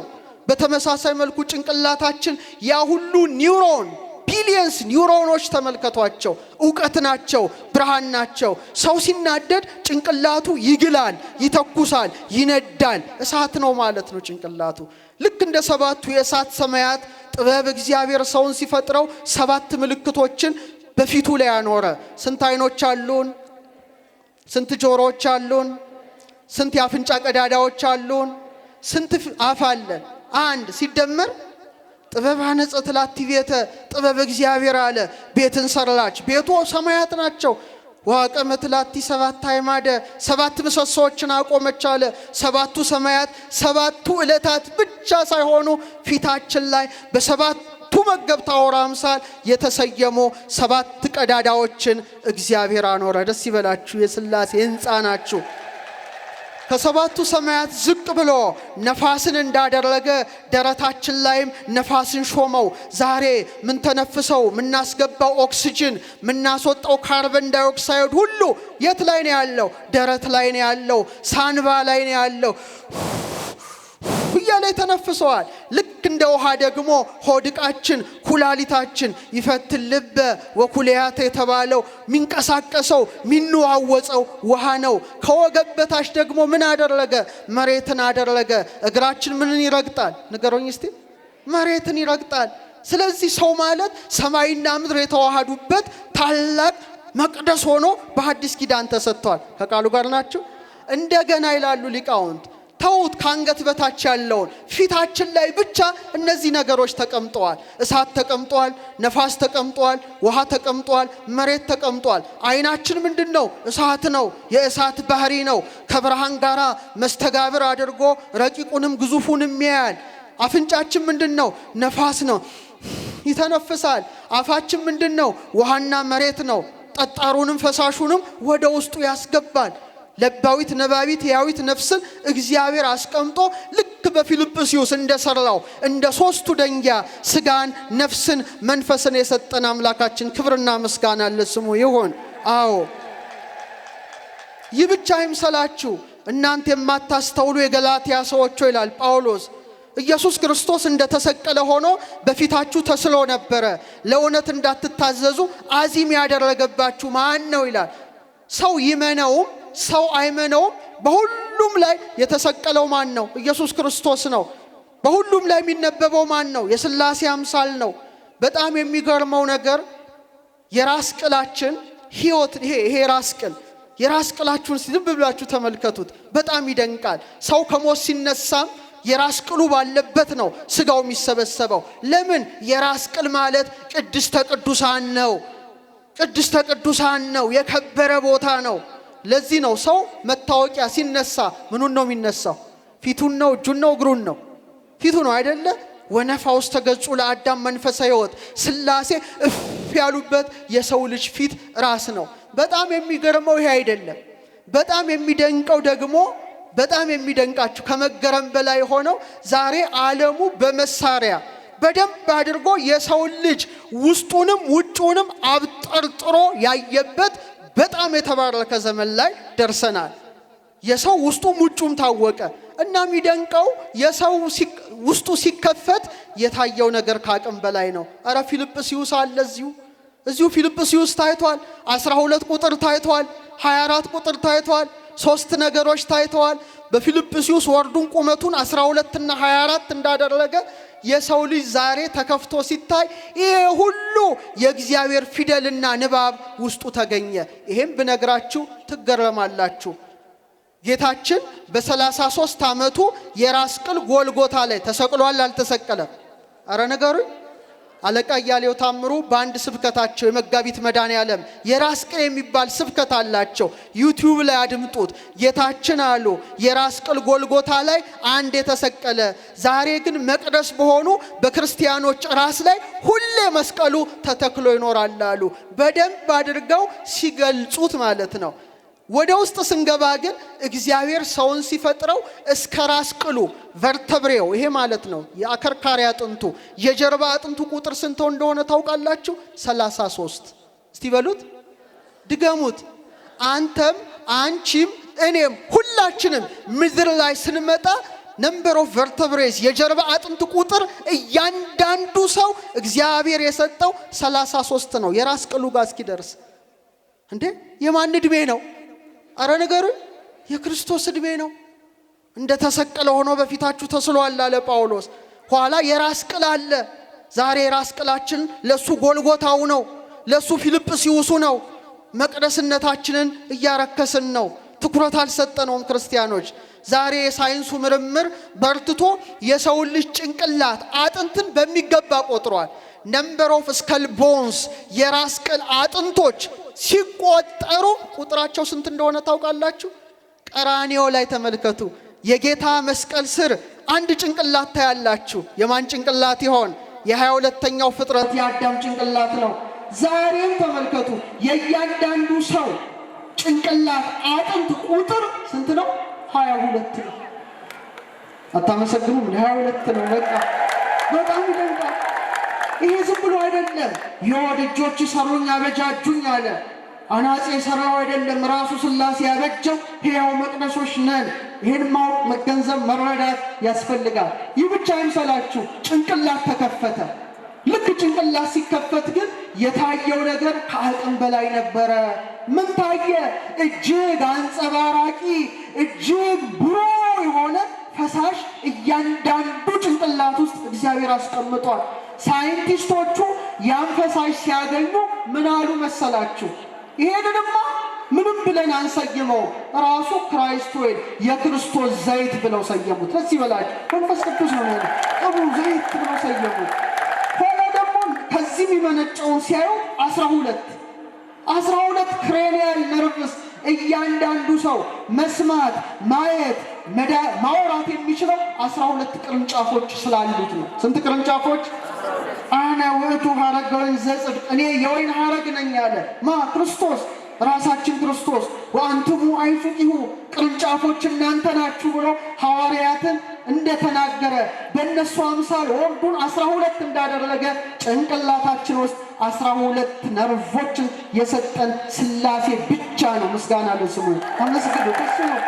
በተመሳሳይ መልኩ ጭንቅላታችን ያ ሁሉ ኒውሮን ቢሊየንስ ኒውሮኖች ተመልከቷቸው፣ ዕውቀት ናቸው፣ ብርሃን ናቸው። ሰው ሲናደድ ጭንቅላቱ ይግላል፣ ይተኩሳል፣ ይነዳል። እሳት ነው ማለት ነው ጭንቅላቱ። ልክ እንደ ሰባቱ የእሳት ሰማያት ጥበብ እግዚአብሔር ሰውን ሲፈጥረው ሰባት ምልክቶችን በፊቱ ላይ ያኖረ። ስንት አይኖች አሉን? ስንት ጆሮዎች አሉን? ስንት የአፍንጫ ቀዳዳዎች አሉን? ስንት አፍ አለን? አንድ ሲደመር ጥበብ አነጸት ላቲ ቤተ፣ ጥበብ እግዚአብሔር አለ ቤትን ሰራች። ቤቱ ሰማያት ናቸው። ዋቀመት ላቲ ሰባት አይማደ፣ ሰባት ምሰሶዎችን አቆመች አለ። ሰባቱ ሰማያት ሰባቱ ዕለታት ብቻ ሳይሆኑ ፊታችን ላይ በሰባቱ መገብታ አውራ አምሳል የተሰየሙ ሰባት ቀዳዳዎችን እግዚአብሔር አኖረ። ደስ ይበላችሁ፣ የሥላሴ ሕንፃ ናችሁ። ከሰባቱ ሰማያት ዝቅ ብሎ ነፋስን እንዳደረገ ደረታችን ላይም ነፋስን ሾመው። ዛሬ ምን ተነፍሰው ምናስገባው ኦክሲጅን ምናስወጣው ካርበን ዳይኦክሳይድ ሁሉ የት ላይ ነው ያለው? ደረት ላይ ነው ያለው፣ ሳንባ ላይ ነው ያለው። እያለ ተነፍሰዋል። ልክ እንደ ውሃ ደግሞ ሆድቃችን ኩላሊታችን ይፈትል ልበ ወኩልያት የተባለው ሚንቀሳቀሰው ሚንዋወጸው ውሃ ነው። ከወገብ በታች ደግሞ ምን አደረገ? መሬትን አደረገ። እግራችን ምንን ይረግጣል? ንገሩኝ እስቲ። መሬትን ይረግጣል። ስለዚህ ሰው ማለት ሰማይና ምድር የተዋሃዱበት ታላቅ መቅደስ ሆኖ በሐዲስ ኪዳን ተሰጥቷል። ከቃሉ ጋር ናቸው። እንደገና ይላሉ ሊቃውንት ተውት፣ ካንገት በታች ያለውን ፊታችን ላይ ብቻ እነዚህ ነገሮች ተቀምጠዋል። እሳት ተቀምጧል፣ ነፋስ ተቀምጧል፣ ውሃ ተቀምጧል፣ መሬት ተቀምጧል። አይናችን ምንድነው? እሳት ነው። የእሳት ባህሪ ነው። ከብርሃን ጋራ መስተጋብር አድርጎ ረቂቁንም ግዙፉንም ያያል። አፍንጫችን ምንድነው? ነፋስ ነው፣ ይተነፍሳል። አፋችን ምንድነው? ውሃና መሬት ነው። ጠጣሩንም ፈሳሹንም ወደ ውስጡ ያስገባል። ለባዊት ነባቢት ያዊት ነፍስን እግዚአብሔር አስቀምጦ ልክ በፊልጵስዩስ እንደሰራው እንደ ሶስቱ ደንጊያ ስጋን፣ ነፍስን፣ መንፈስን የሰጠን አምላካችን ክብርና ምስጋና ለስሙ ይሁን። አዎ ይህ ብቻ አይምሰላችሁ እናንተ የማታስተውሉ የገላትያ ሰዎች ይላል ጳውሎስ። ኢየሱስ ክርስቶስ እንደተሰቀለ ሆኖ በፊታችሁ ተስሎ ነበረ። ለእውነት እንዳትታዘዙ አዚም ያደረገባችሁ ማን ነው ይላል። ሰው ይመነውም ሰው አይመነውም፣ በሁሉም ላይ የተሰቀለው ማን ነው? ኢየሱስ ክርስቶስ ነው። በሁሉም ላይ የሚነበበው ማን ነው? የሥላሴ አምሳል ነው። በጣም የሚገርመው ነገር የራስ ቅላችን ሕይወት ይሄ የራስ ቅላችሁን ዝም ብላችሁ ተመልከቱት። በጣም ይደንቃል። ሰው ከሞት ሲነሳም የራስ ቅሉ ባለበት ነው ስጋው የሚሰበሰበው። ለምን? የራስ ቅል ማለት ቅድስተ ቅዱሳን ነው። ቅድስተ ቅዱሳን ነው፣ የከበረ ቦታ ነው። ለዚህ ነው ሰው መታወቂያ ሲነሳ ምኑን ነው የሚነሳው? ፊቱን ነው? እጁን ነው? እግሩን ነው? ፊቱ ነው አይደለ? ወነፋ ውስተ ገጹ ለአዳም መንፈሰ ሕይወት፣ ሥላሴ እፍ ያሉበት የሰው ልጅ ፊት ራስ ነው። በጣም የሚገርመው ይሄ አይደለም። በጣም የሚደንቀው ደግሞ በጣም የሚደንቃችሁ ከመገረም በላይ ሆነው ዛሬ ዓለሙ በመሳሪያ በደንብ አድርጎ የሰው ልጅ ውስጡንም ውጩንም አብጠርጥሮ ያየበት በጣም የተባረከ ዘመን ላይ ደርሰናል። የሰው ውስጡም ውጩም ታወቀ እና የሚደንቀው የሰው ውስጡ ሲከፈት የታየው ነገር ከአቅም በላይ ነው። አረ ፊልጵስዩስ አለ እዚሁ ፊልጵስዩስ ታይቷል። 12 ቁጥር ታይቷል። 24 ቁጥር ታይቷል። 3 ነገሮች ታይተዋል። በፊልጵስዩስ ወርዱን ቁመቱን 12 እና 24 እንዳደረገ የሰው ልጅ ዛሬ ተከፍቶ ሲታይ ይሄ ሁሉ የእግዚአብሔር ፊደልና ንባብ ውስጡ ተገኘ። ይሄም ብነግራችሁ ትገረማላችሁ። ጌታችን በ33 ዓመቱ የራስ ቅል ጎልጎታ ላይ ተሰቅሏል አልተሰቀለም? አረ ነገሩኝ። አለቃ እያሌው ታምሩ በአንድ ስብከታቸው የመጋቢት መድኃኔዓለም የራስ ቅል የሚባል ስብከት አላቸው። ዩቲዩብ ላይ አድምጡት። ጌታችን አሉ የራስ ቅል ጎልጎታ ላይ አንድ የተሰቀለ፣ ዛሬ ግን መቅደስ በሆኑ በክርስቲያኖች ራስ ላይ ሁሌ መስቀሉ ተተክሎ ይኖራል አሉ። በደንብ አድርገው ሲገልጹት ማለት ነው። ወደ ውስጥ ስንገባ ግን እግዚአብሔር ሰውን ሲፈጥረው እስከ ራስ ቅሉ ቨርተብሬው ይሄ ማለት ነው የአከርካሪ አጥንቱ የጀርባ አጥንቱ ቁጥር ስንት እንደሆነ ታውቃላችሁ? 33። እስቲ በሉት፣ ድገሙት። አንተም አንቺም እኔም ሁላችንም ምድር ላይ ስንመጣ ነምበር ኦፍ ቨርተብሬስ የጀርባ አጥንት ቁጥር እያንዳንዱ ሰው እግዚአብሔር የሰጠው 33 ነው። የራስ ቅሉ ጋር እስኪደርስ እንዴ የማን ዕድሜ ነው? አረ ነገሩ የክርስቶስ ዕድሜ ነው። እንደ ተሰቀለ ሆኖ በፊታችሁ ተስሏል አለ ጳውሎስ። ኋላ የራስ ቅል አለ። ዛሬ የራስ ቅላችን ለሱ ጎልጎታው ነው፣ ለሱ ፊልጵስዩሱ ነው። መቅደስነታችንን እያረከስን ነው። ትኩረት አልሰጠነውም ክርስቲያኖች። ዛሬ የሳይንሱ ምርምር በርትቶ የሰው ልጅ ጭንቅላት አጥንትን በሚገባ ቆጥሯል። ነምበር ኦፍ ስከል ቦንስ የራስ ቅል አጥንቶች ሲቆጠሩ ቁጥራቸው ስንት እንደሆነ ታውቃላችሁ? ቀራንዮ ላይ ተመልከቱ። የጌታ መስቀል ስር አንድ ጭንቅላት ታያላችሁ። የማን ጭንቅላት ይሆን? የ22ኛው ፍጥረት የአዳም ጭንቅላት ነው። ዛሬም ተመልከቱ የእያንዳንዱ ሰው ጭንቅላት አጥንት ቁጥር ስንት ነው? 22 ነው። አታመሰግኑም? 22 ነው። በቃ በጣም ይደንቃል። ይሄ ዝም ብሎ አይደለም። የወድ እጆች ሰሩኝ አበጃጁኝ አለ። አናጺ ሰራው አይደለም፣ ራሱ ሥላሴ ያበጀው ሕያው መቅደሶች ነን። ይህን ማወቅ መገንዘብ መረዳት ያስፈልጋል። ይህ ብቻ አይምሰላችሁ፣ ጭንቅላት ተከፈተ። ልክ ጭንቅላት ሲከፈት ግን የታየው ነገር ከአቅም በላይ ነበረ። ምን ታየ? እጅግ አንጸባራቂ እጅግ ብሩህ የሆነ ፈሳሽ እያንዳንዱ ጭንቅላት ውስጥ እግዚአብሔር አስቀምጧል። ሳይንቲስቶቹ ያን ፈሳሽ ሲያገኙ ምን አሉ መሰላችሁ? ይሄንንማ ምንም ብለን አንሰይመው፣ ራሱ ክራይስት ኦይል የክርስቶስ ዘይት ብለው ሰየሙት። ለዚህ በላችሁ መንፈስ ቅዱስ ነው ማለት ጥሩ ዘይት ብለው ሰየሙት። ሆነ ደግሞ ከዚህ የሚመነጨውን ሲያዩ 12 ክሬኒያል ነርቭስ እያንዳንዱ ሰው መስማት፣ ማየት፣ ማውራት የሚችለው 12 ቅርንጫፎች ስላሉት ነው። ስንት ቅርንጫፎች? አነ ውእቱ ሐረገ ወይን ዘጽድቅ፣ እኔ የወይን ሐረግ ነኝ አለ ማ? ክርስቶስ፣ ራሳችን ክርስቶስ። ወአንትሙ አይፉቂሁ፣ ቅርንጫፎች እናንተ ናችሁ ብሎ ሐዋርያትን እንደተናገረ በእነሱ አምሳል ወርዱን 12 እንዳደረገ ጭንቅላታችን ውስጥ 12 ነርቮችን የሰጠን ሥላሴ ብቻ ነው። ምስጋና ለስሙ። አመስግኑ። እሱ ነው።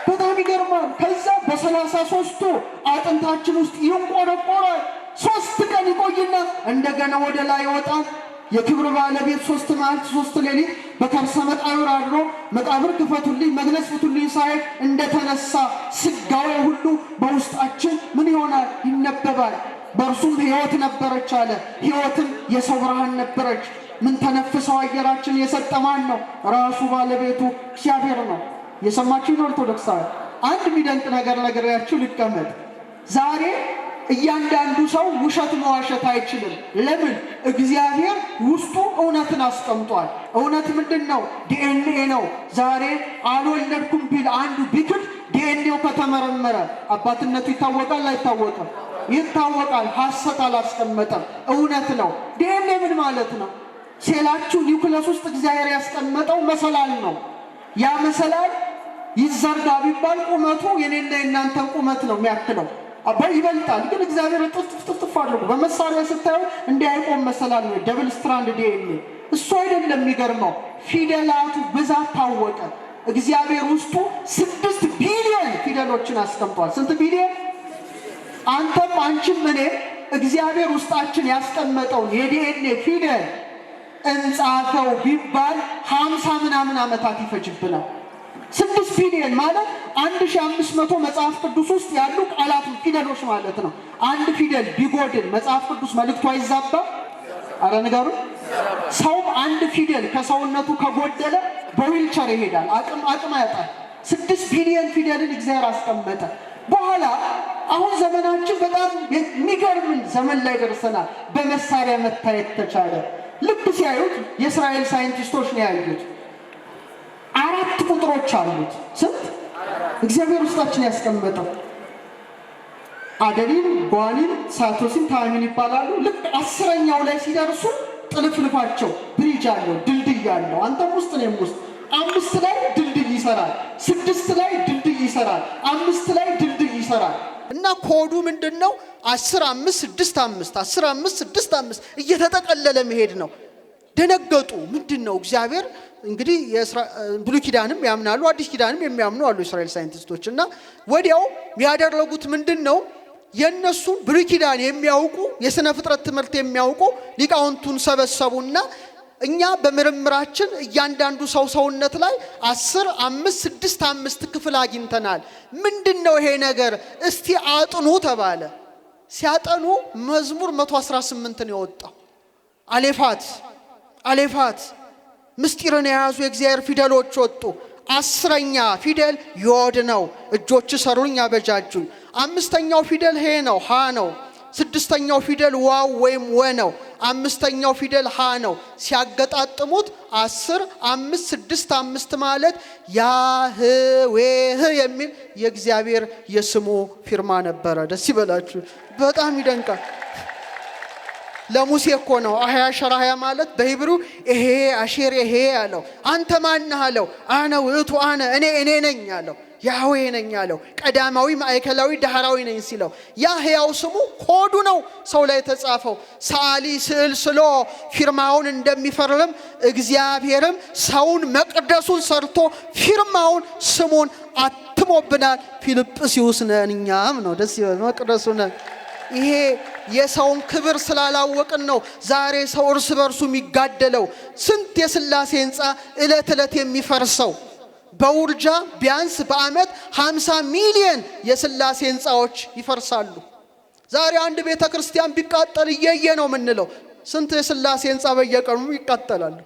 በጣም ይገርማል። ከዛ በ33ቱ አጥንታችን ውስጥ ይንቆረቆራል። 3 ቀን ይቆይና እንደገና ወደ ላይ ይወጣል። የክብር ባለቤት 3 መዓልት 3 ሌሊት በከርሰ መቃብር አድሮ መቃብር ክፈቱልኝ መግነዝ ፍቱልኝ ሳይል እንደተነሳ ስጋዌ ሁሉ በውስጣችን ምን ይሆናል? ይነበባል። በእርሱም ሕይወት ነበረች አለ። ሕይወትም የሰው ብርሃን ነበረች። ምን ተነፍሰው አየራችን የሰጠ ማን ነው? ራሱ ባለቤቱ እግዚአብሔር ነው። የሰማችሁን ኦርቶዶክሳዊ አንድ የሚደንቅ ነገር ነግሬያችሁ ልቀመጥ። ዛሬ እያንዳንዱ ሰው ውሸት መዋሸት አይችልም። ለምን? እግዚአብሔር ውስጡ እውነትን አስቀምጧል። እውነት ምንድን ነው? ዲኤንኤ ነው። ዛሬ አልወለድኩም ቢል አንዱ ቢክድ ዲኤንኤው ከተመረመረ አባትነቱ ይታወቃል አይታወቅም? ይታወቃል። ሐሰት አላስቀመጠም፣ እውነት ነው። ዲኤንኤ ምን ማለት ነው? ሴላችሁ ኒውክለስ ውስጥ እግዚአብሔር ያስቀመጠው መሰላል ነው። ያ መሰላል ይዘርጋ ቢባል ቁመቱ የኔና የናንተ ቁመት ነው የሚያክለው ይበልጣል። ግን እግዚአብሔር ጥፍጥፍ አድርጎ በመሳሪያ ስታዩ እንዳይቆም መሰላል ነው ደብል ስትራንድ ዲኤንኤ እሱ አይደለም የሚገርመው ፊደላቱ ብዛት ታወቀ። እግዚአብሔር ውስጡ 6 ቢሊዮን ፊደሎችን አስቀምጧል። ስንት ቢሊዮን? አንተም አንቺም እኔ እግዚአብሔር ውስጣችን ያስቀመጠውን የዲኤንኤ ፊደል እንጻፈው ቢባል 50 ምናምን ዓመታት ይፈጅብናል። 6 ቢሊዮን ማለት 1500 መጽሐፍ ቅዱስ ውስጥ ያሉ ቃላት ፊደሎች ማለት ነው። አንድ ፊደል ቢጎድል መጽሐፍ ቅዱስ መልእክቱ አይዛባ? አረ ንገሩ። ሰው አንድ ፊደል ከሰውነቱ ከጎደለ በዊልቸር ይሄዳል፣ አቅም ያጣል። 6 ቢሊዮን ፊደልን እግዚአብሔር አስቀመጠ። በኋላ አሁን ዘመናችን በጣም የሚገርም ዘመን ላይ ደርሰናል። በመሳሪያ መታየት ተቻለ። ልክ ሲያዩት የእስራኤል ሳይንቲስቶች ነው ያዩት 4 ቁጥሮች አሉት። ስንት? እግዚአብሔር ውስጣችን ያስቀመጠው አደኒን፣ ጓኒን፣ ሳቶሲን፣ ታሚን ይባላሉ። ልክ 10ኛው ላይ ሲደርሱ ጥልፍልፋቸው ብሪጅ አለው፣ ድልድይ አለው። አንተም ውስጥ እኔም ውስጥ 5 ላይ ድልድይ ይሰራል፣ 6 ላይ ድልድይ ይሰራል፣ 5 ላይ ድልድይ ይሰራል። እና ኮዱ ምንድነው? 10 5 6 5 10 5 6 5 እየተጠቀለለ መሄድ ነው። ደነገጡ። ምንድነው? እግዚአብሔር እንግዲህ ብሉይ ኪዳንም ያምናሉ አዲስ ኪዳንም የሚያምኑ አሉ እስራኤል ሳይንቲስቶች። እና ወዲያው ያደረጉት ምንድነው? የነሱን ብሉይ ኪዳን የሚያውቁ የሥነ ፍጥረት ትምህርት የሚያውቁ ሊቃውንቱን ሰበሰቡና እኛ በምርምራችን እያንዳንዱ ሰውነት ላይ 10 5 6 5 ክፍል አግኝተናል። ምንድነው ይሄ ነገር? እስቲ አጥኑ ተባለ። ሲያጠኑ መዝሙር 118 ነው የወጣው። አሌፋት ምስጢርን የያዙ የእግዚአብሔር ፊደሎች ወጡ። 10ኛ ፊደል ዮድ ነው፣ እጆች ሰሩኝ አበጃጁኝ። 5ኛው ፊደል ሄ ነው፣ ሃ ነው። 6ኛው ፊደል ዋው ወይም ወ ነው። 5ኛው ፊደል ሃ ነው። ሲያገጣጥሙት 10 5 6 5 ማለት ያህዌህ የሚል የእግዚአብሔር የስሙ ፊርማ ነበረ። ደስ ይበላችሁ። በጣም ይደንቃል። ለሙሴ እኮ ነው አህያ ሸራህያ ማለት በሂብሩ ይሄ አሼር ይሄ ያለው። አንተ ማን ነህ አለው። አነ ውእቱ አነ እኔ ነኝ አለው። ያህዌ ነኝ አለው። ቀዳማዊ ማዕከላዊ ዳህራዊ ነኝ ሲለው ያ ሕያው ስሙ ኮዱ ነው ሰው ላይ ተጻፈው። ሳሊ ስዕል ስሎ ፊርማውን እንደሚፈርም እግዚአብሔርም ሰውን መቅደሱን ሰርቶ ፊርማውን ስሙን አትሞብናል። ፊልጵስዩስ ነን እኛም ነው። ደስ ይበል መቅደሱ ነን። ይሄ የሰውን ክብር ስላላወቅን ነው ዛሬ ሰው እርስ በርሱ የሚጋደለው። ስንት የሥላሴ ሕንፃ ዕለት የሚፈርሰው በውርጃ ቢያንስ በአመት 50 ሚሊዮን የሥላሴ ሕንፃዎች ይፈርሳሉ። ዛሬ አንድ ቤተ ክርስቲያን ቢቃጠል እየየ ነው ምንለው። ስንት የሥላሴ ሕንፃ በየቀኑ ይቃጠላል።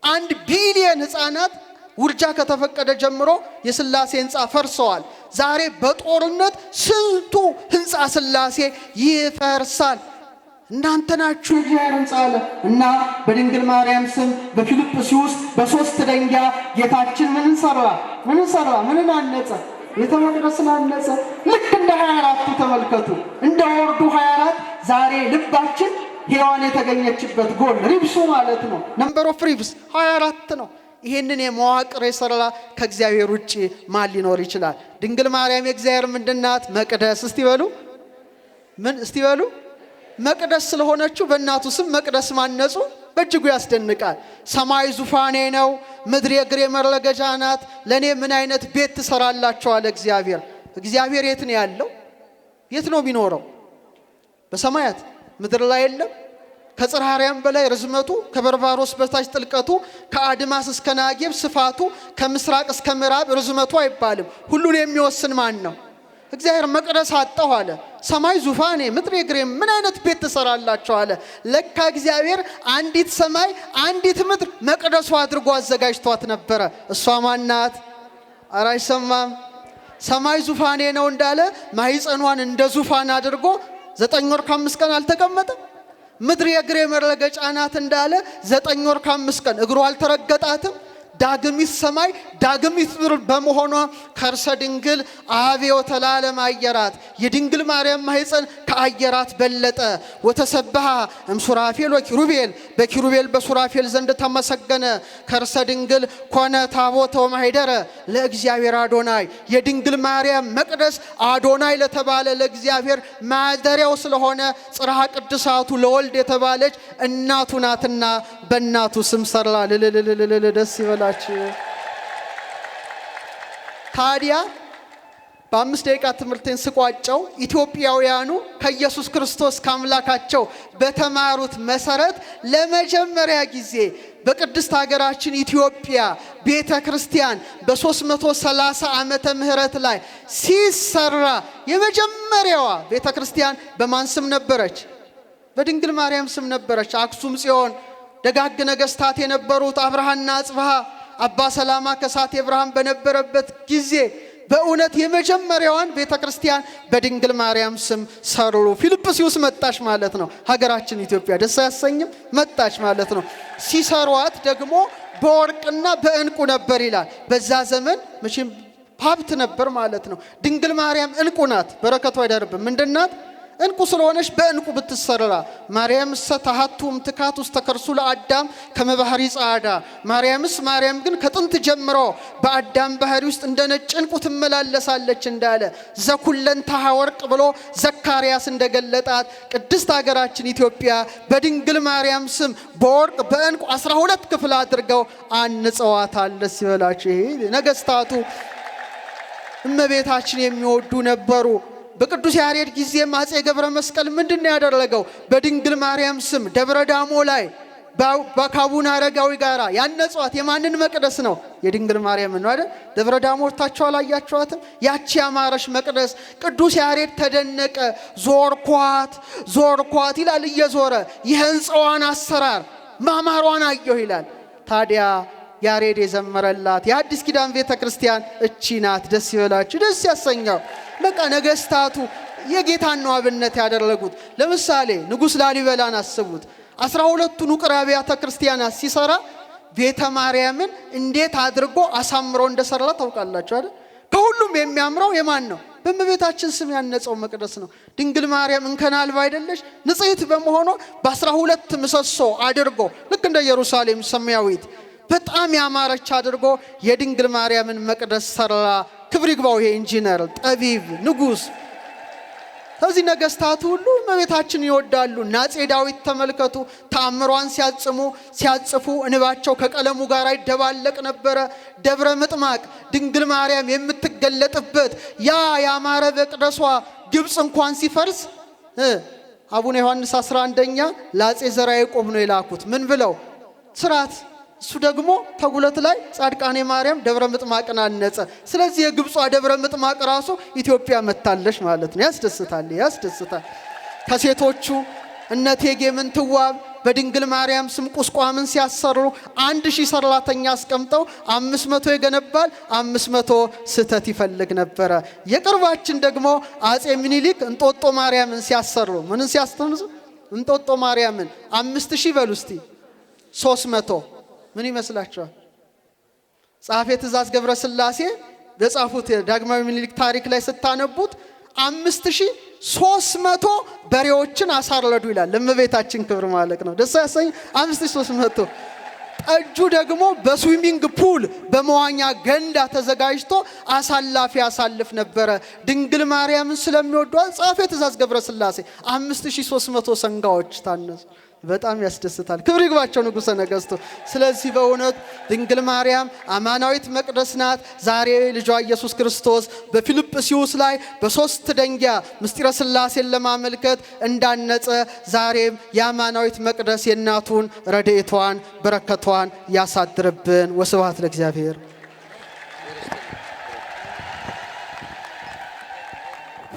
1 ቢሊዮን ሕፃናት ውርጃ ከተፈቀደ ጀምሮ የሥላሴ ሕንፃ ፈርሰዋል። ዛሬ በጦርነት ስንቱ ሕንፃ ሥላሴ ይፈርሳል። እናንተ ናችሁ እግዚአብሔር ሕንፃ አለ እና በድንግል ማርያም ስም በፊልጵስዩስ በ3 ደንጊያ ጌታችን ምን ሰራ? ምን አነጸ? ቤተ መቅደስን አነጸ። ልክ እንደ 24ቱ ተመልከቱ። እንደ ወርዱ 24 ዛሬ ልባችን ሔዋን የተገኘችበት ጎል ሪብሱ ማለት ነው። ነምበር ኦፍ ሪብስ 24 ነው። ይሄንን የመዋቅር የሰራ ከእግዚአብሔር ውጪ ማን ሊኖር ይችላል? ድንግል ማርያም የእግዚአብሔር ምንድናት? መቅደስ። እስቲ በሉ መቅደስ ስለሆነችው በእናቱ ስም መቅደስ ማነጹ በእጅጉ ያስደንቃል። ሰማይ ዙፋኔ ነው፣ ምድር የእግሬ መረገጫ ናት። ለእኔ ምን አይነት ቤት ትሰራላችሁ አለ እግዚአብሔር። እግዚአብሔር የት ነው ያለው? የት ነው ቢኖረው? በሰማያት ምድር ላይ የለም። ከጽርሐ አርያም በላይ ርዝመቱ፣ ከበርባሮስ በታች ጥልቀቱ፣ ከአድማስ እስከ ናጌብ ስፋቱ፣ ከምስራቅ እስከ ምዕራብ ርዝመቱ አይባልም። ሁሉን የሚወስን ማን ነው? እግዚአብሔር መቅደስ አጣሁ አለ። ሰማይ ዙፋኔ ምድር የእግሬ ምን አይነት ቤት ትሰራላችሁ አለ። ለካ እግዚአብሔር አንዲት ሰማይ አንዲት ምድር መቅደሱ አድርጎ አዘጋጅቷት ነበረ። እሷ ማናት? ኧረ አይሰማም። ሰማይ ዙፋኔ ነው እንዳለ ማኅፀኗን እንደ ዙፋን አድርጎ 9 ወር ከ5 ቀን አልተቀመጠም። ምድር የእግሬ መረገጫ ናት እንዳለ 9 ወር ከ5 ቀን እግሩ አልተረገጣትም። ዳግሚት ሰማይ ዳግሚት ምድር በመሆኗ ከርሰ ድንግል አብዮ ተላለም አየራት። የድንግል ማርያም ማኅፀን ከአየራት በለጠ። ወተሰብሐ እምሱራፌል ወኪሩቤል በኪሩቤል በሱራፌል ዘንድ ተመሰገነ። ከርሰ ድንግል ኮነ ታቦተ ወማኅደረ ለእግዚአብሔር አዶናይ የድንግል ማርያም መቅደስ አዶናይ ለተባለ ለእግዚአብሔር ማደሪያው ስለሆነ ጽርሐ ቅድሳቱ ለወልድ የተባለች እናቱ ናትና በእናቱ ስም ሰራ። ደስ ይበላችሁ። ታዲያ በ5 ደቂቃ ትምህርቴን ስቋጨው ኢትዮጵያውያኑ ከኢየሱስ ክርስቶስ ከአምላካቸው በተማሩት መሰረት ለመጀመሪያ ጊዜ በቅድስት ሀገራችን ኢትዮጵያ ቤተ ክርስቲያን በ330 ዓመተ ምህረት ላይ ሲሰራ የመጀመሪያዋ ቤተ ክርስቲያን በማን ስም ነበረች? በድንግል ማርያም ስም ነበረች። አክሱም ጽዮን ደጋግ ነገስታት የነበሩት አብርሃና አጽብሃ አባ ሰላማ ከሳቴ ብርሃን በነበረበት ጊዜ በእውነት የመጀመሪያዋን ቤተ ክርስቲያን በድንግል ማርያም ስም ሰሩ። ፊልጵስዩስ መጣች ማለት ነው። ሀገራችን ኢትዮጵያ ደስ አያሰኝም? መጣች ማለት ነው። ሲሰሯት ደግሞ በወርቅና በእንቁ ነበር ይላል። በዛ ዘመን መቼም ሀብት ነበር ማለት ነው። ድንግል ማርያም እንቁ ናት። በረከቷ አይደርብም። ምንድናት? እንቁ ስለሆነች በእንቁ ብትሰራ ማርያም ሰታሃቱም ትካቱስ ተከርሱ ለአዳም ከመባህሪ ጻዳ ማርያም ግን ከጥንት ጀምሮ በአዳም ባህሪ ውስጥ እንደ ነጭ እንቁ ትመላለሳለች እንዳለ ዘኩለንታሃ ወርቅ ብሎ ዘካርያስ እንደገለጣት ቅድስት ሀገራችን ኢትዮጵያ በድንግል ማርያም ስም በወርቅ በእንቁ 12 ክፍል አድርገው አንጸዋታል። ደስ ይበላችሁ። ይሄ ነገስታቱ እመቤታችን የሚወዱ ነበሩ። በቅዱስ ያሬድ ጊዜ አፄ ገብረ መስቀል ምንድነው ያደረገው? በድንግል ማርያም ስም ደብረ ዳሞ ላይ በካቡነ አረጋዊ ጋራ ያነጿት የማንን መቅደስ ነው? የድንግል ማርያም ነው አይደል? ደብረ ዳሞ ወርታቸው አላያቸዋትም? ያቺ ያማረሽ መቅደስ ቅዱስ ያሬድ ተደነቀ። ዞርኳት ይላል እየዞረ የህንፃዋን አሰራር ማማሯን አየሁ ይላል። ታዲያ ያሬድ የዘመረላት የአዲስ ኪዳን ቤተ ክርስቲያን እቺ ናት። ደስ ይበላችሁ። ደስ ያሰኛው በቃ ነገስታቱ የጌታን ነው አብነት ያደረጉት። ለምሳሌ ንጉስ ላሊበላን አስቡት። 12ቱን ውቅር አብያተ ክርስቲያናት ሲሰራ ቤተ ማርያምን እንዴት አድርጎ አሳምሮ እንደሰራ ታውቃላችሁ አይደል? ከሁሉም የሚያምረው የማን ነው? በእመቤታችን ስም ያነጸው መቅደስ ነው። ድንግል ማርያም እንከን አልባ አይደለሽ? ንጽሕት በመሆኗ በ12 ምሰሶ አድርጎ ልክ እንደ ኢየሩሳሌም ሰማያዊት በጣም ያማረች አድርጎ የድንግል ማርያምን መቅደስ ሰራ። ክብር ይግባው ይሄ ኢንጂነር ጠቢብ ንጉስ። ከዚህ ነገስታቱ ሁሉ እመቤታችን ይወዳሉ። አፄ ዳዊት ተመልከቱ፣ ተአምሯን ሲያጽፉ እንባቸው ከቀለሙ ጋር ይደባለቅ ነበረ። ደብረ ምጥማቅ ድንግል ማርያም የምትገለጥበት ያ ያማረ መቅደሷ ግብጽ እንኳን ሲፈርስ አቡነ ዮሐንስ 11ኛ ለአፄ ዘርዓ ያዕቆብ ነው የላኩት። ምን ብለው? ስራት እሱ ደግሞ ተጉለት ላይ ጻድቃኔ ማርያም ደብረ ምጥማቅን አነጸ። ስለዚህ የግብጿ ደብረ ምጥማቅ ራሱ ኢትዮጵያ መታለሽ ማለት ነው። ያስደስታል። ከሴቶቹ እነ እቴጌ ምንትዋብ በድንግል ማርያም ስም ቁስቋምን ሲያሰሩ 1000 ሰራተኛ አስቀምጠው 500 ይገነባል፣ 500 ስተት ይፈልግ ነበረ። የቅርባችን ደግሞ አፄ ምኒልክ እንጦጦ ማርያምን ሲያሰሩ ምንን ሲያስተምዙ እንጦጦ ማርያምን 5000 በሉ እስቲ 300 ምን ይመስላችኋል? ጸሐፌ ትእዛዝ ገብረ ሥላሴ በጻፉት ዳግማዊ ምኒልክ ታሪክ ላይ ስታነቡት 5300 በሬዎችን አሳረዱ ይላል። ለእመቤታችን ክብር ማለት ነው። ደስ ያሰኝ 5300። ጠጁ ደግሞ በስዊሚንግ ፑል በመዋኛ ገንዳ ተዘጋጅቶ አሳላፊ ያሳልፍ ነበረ። ድንግል ማርያምን ስለሚወዷት ጸሐፌ ትእዛዝ ገብረ ሥላሴ 5300 ሰንጋዎች ታነሱ። በጣም ያስደስታል። ክብር ይግባቸው ንጉሠ ነገሥቱ። ስለዚህ በእውነት ድንግል ማርያም አማናዊት መቅደስ ናት። ዛሬ ልጇ ኢየሱስ ክርስቶስ በፊልጵስዩስ ላይ በ3 ደንጊያ ምስጢረ ሥላሴን ለማመልከት እንዳነጸ ዛሬም የአማናዊት መቅደስ የእናቱን ረድኤቷን በረከቷን ያሳድርብን። ወስብሐት ለእግዚአብሔር።